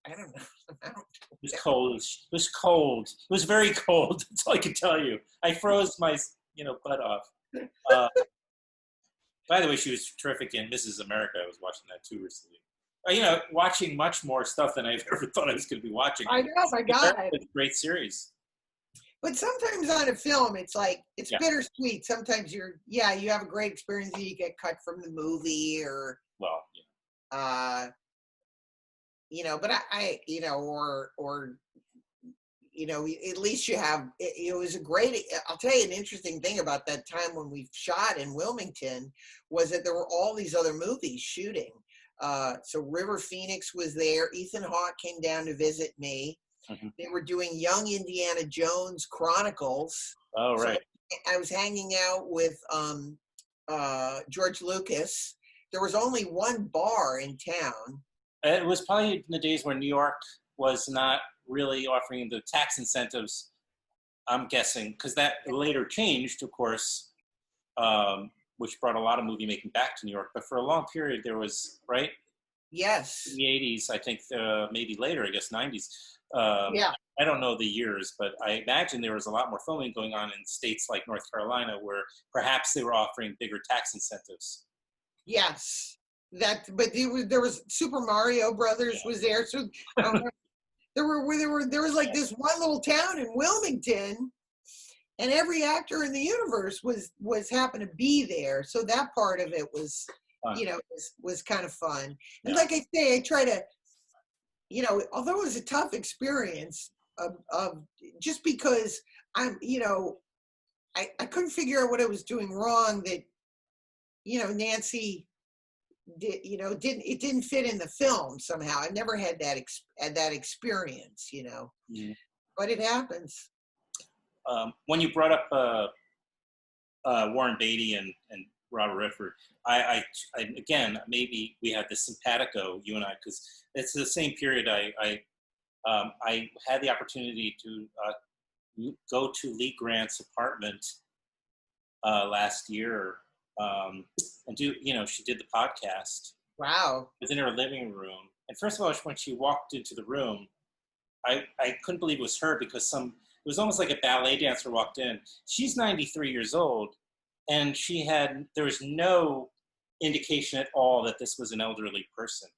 I don't know. It was cold. It was cold. It was very cold. That's all I can tell you. I froze my, butt off. By the way, she was terrific in Mrs. America. I was watching that too recently. Watching much more stuff than I've ever thought I was going to be watching. I know, my God. It's a great series. But sometimes on a film, it's like, it's bittersweet. Sometimes you have a great experience and you get cut from the movie, or, but at least you have, it was a great, I'll tell you an interesting thing about that time when we shot in Wilmington was that there were all these other movies shooting. So River Phoenix was there. Ethan Hawke came down to visit me. Mm-hmm. They were doing Young Indiana Jones Chronicles. Oh, right. So I was hanging out with George Lucas. There was only one bar in town. It was probably in the days when New York was not really offering the tax incentives, I'm guessing, because that later changed, of course, which brought a lot of movie making back to New York. But for a long period, there was, right? Yes. In the 80s, I think, maybe later, I guess 90s. I don't know the years, but I imagine there was a lot more filming going on in states like North Carolina, where perhaps they were offering bigger tax incentives. Yes. But there was Super Mario Brothers was there. So there was like this one little town in Wilmington, and every actor in the universe was happened to be there. So that part of it was, was kind of fun. And like I say, I try to, although it was a tough experience of just because I'm, I couldn't figure out what I was doing wrong, that, Nancy didn't fit in the film somehow. I never had that experience, Mm-hmm. But it happens. When you brought up Warren Beatty and Robert Redford, I again, maybe we had this simpatico, you and I, because it's the same period. I had the opportunity to go to Lee Grant's apartment last year and do, she did the podcast. Wow. It was in her living room. And first of all, when she walked into the room, I couldn't believe it was her, because it was almost like a ballet dancer walked in. She's 93 years old, and there was no indication at all that this was an elderly person.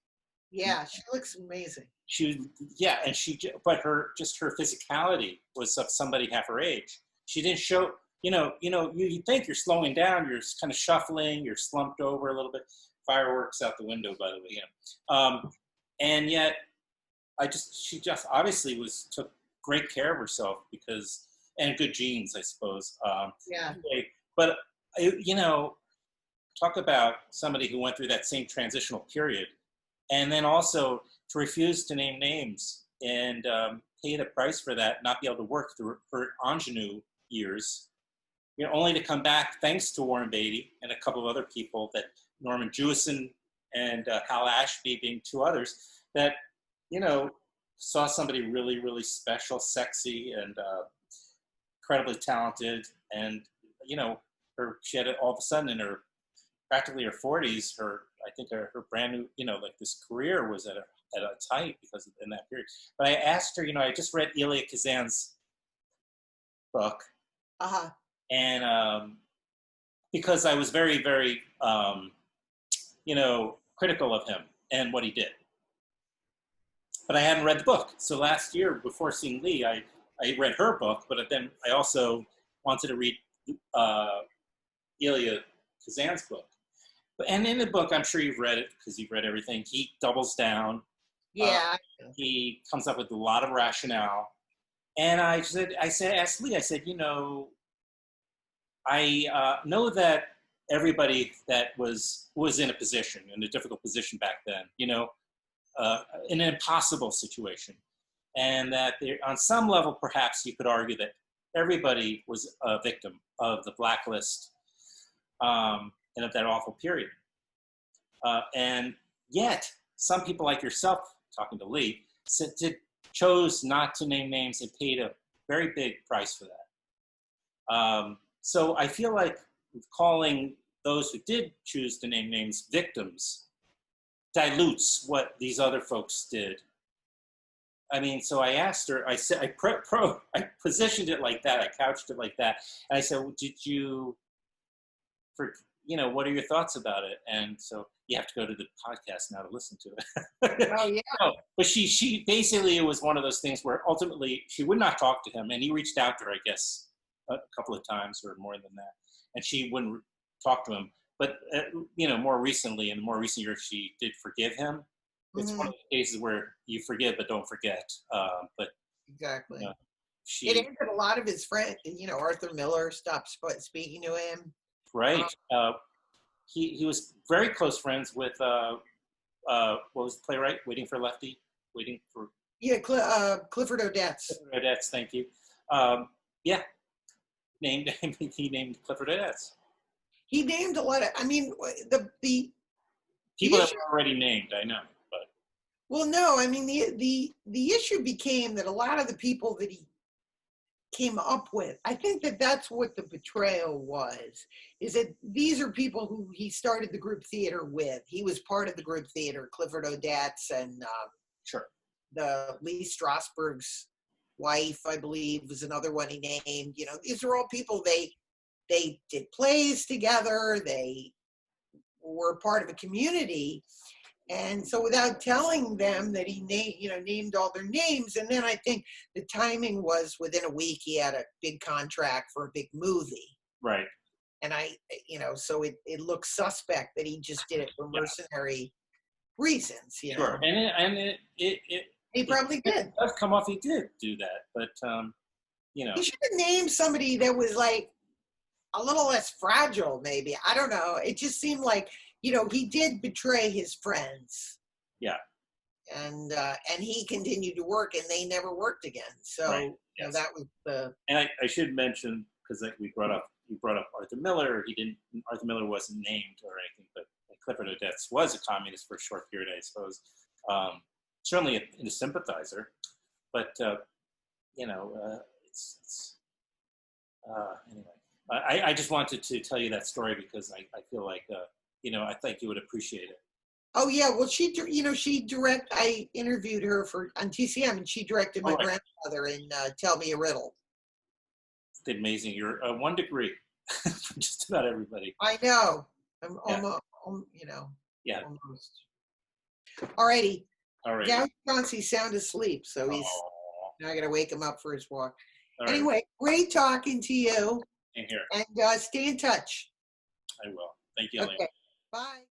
Yeah, she looks amazing. yeah, and but her physicality was of somebody half her age. She didn't show, you think you're slowing down, you're kind of shuffling, you're slumped over a little bit. Fireworks out the window, by the way. And yet, she just obviously took great care of herself and good genes, I suppose. Yeah. But talk about somebody who went through that same transitional period, and then also to refuse to name names and pay the price for that, not be able to work through her ingenue years, only to come back thanks to Warren Beatty and a couple of other people, that Norman Jewison and Hal Ashby being two others, that, saw somebody really, really special, sexy, and incredibly talented. And, she had all of a sudden in practically her 40s, I think her brand new, this career was at its height because in that period. But I asked her, I just read Elia Kazan's book. Uh-huh. And because I was very, very, critical of him and what he did. But I hadn't read the book. So last year, before seeing Lee, I read her book, but then I also wanted to read Elia Kazan's book. And in the book, I'm sure you've read it because you've read everything. He doubles down. Yeah. He comes up with a lot of rationale. And I asked Lee, I said, I know that everybody that was in a difficult position back then, in an impossible situation. And that on some level, perhaps you could argue that everybody was a victim of the blacklist and of that awful period. And yet, some people like yourself, talking to Lee, chose not to name names and paid a very big price for that. So I feel like calling those who did choose to name names victims dilutes what these other folks did. I mean, so I asked her, I said, I positioned it like that, I couched it like that, and I said, well, what are your thoughts about it? And so you have to go to the podcast now to listen to it. Oh, yeah. No, but she basically, it was one of those things where ultimately she would not talk to him, and he reached out to her, I guess, a couple of times or more than that, and she wouldn't talk to him. But more recently, in the more recent years, she did forgive him. It's one of the cases where you forgive but don't forget. But exactly, it ended a lot of his friends. Arthur Miller stopped speaking to him. Right. He was very close friends with what was the playwright? Waiting for Clifford Odets. Clifford Odets, thank you. Yeah, he named Clifford Odets. He named a lot of. I mean, the people that were already named. I know, but well, no. I mean, the issue became that a lot of the people that he came up with, I think that's what the betrayal was, is that these are people who he started the group theater with. He was part of the group theater. Clifford Odets and sure, the Lee Strasberg's wife, I believe, was another one he named. These are all people they did plays together. They were part of a community. And so without telling them that he named all their names, and then I think the timing was within a week he had a big contract for a big movie. Right. And so it looks suspect that he just did it for mercenary reasons. Sure. And he probably did. It does come off he did do that, but he should have named somebody that was like a little less fragile, maybe. I don't know. It just seemed like he did betray his friends. Yeah. And he continued to work, and they never worked again. So right. Yes. That was the. And I should mention, because you brought up Arthur Miller. Arthur Miller wasn't named or anything, but Clifford Odets was a communist for a short period, I suppose. Certainly a sympathizer, but it's anyway. I just wanted to tell you that story because I feel like I think you would appreciate it. Oh yeah, well I interviewed her on TCM, and she directed my grandmother in Tell Me a Riddle. It's amazing. You're 1 degree from just about everybody. I know. I'm almost. Yeah. Almost. Alrighty. All right. Now Chauncey's sound asleep, so he's Oh, not going to wake him up for his walk. all right. Anyway, great talking to you. In here. And stay in touch. I will. Thank you, Elaine. Okay. Bye.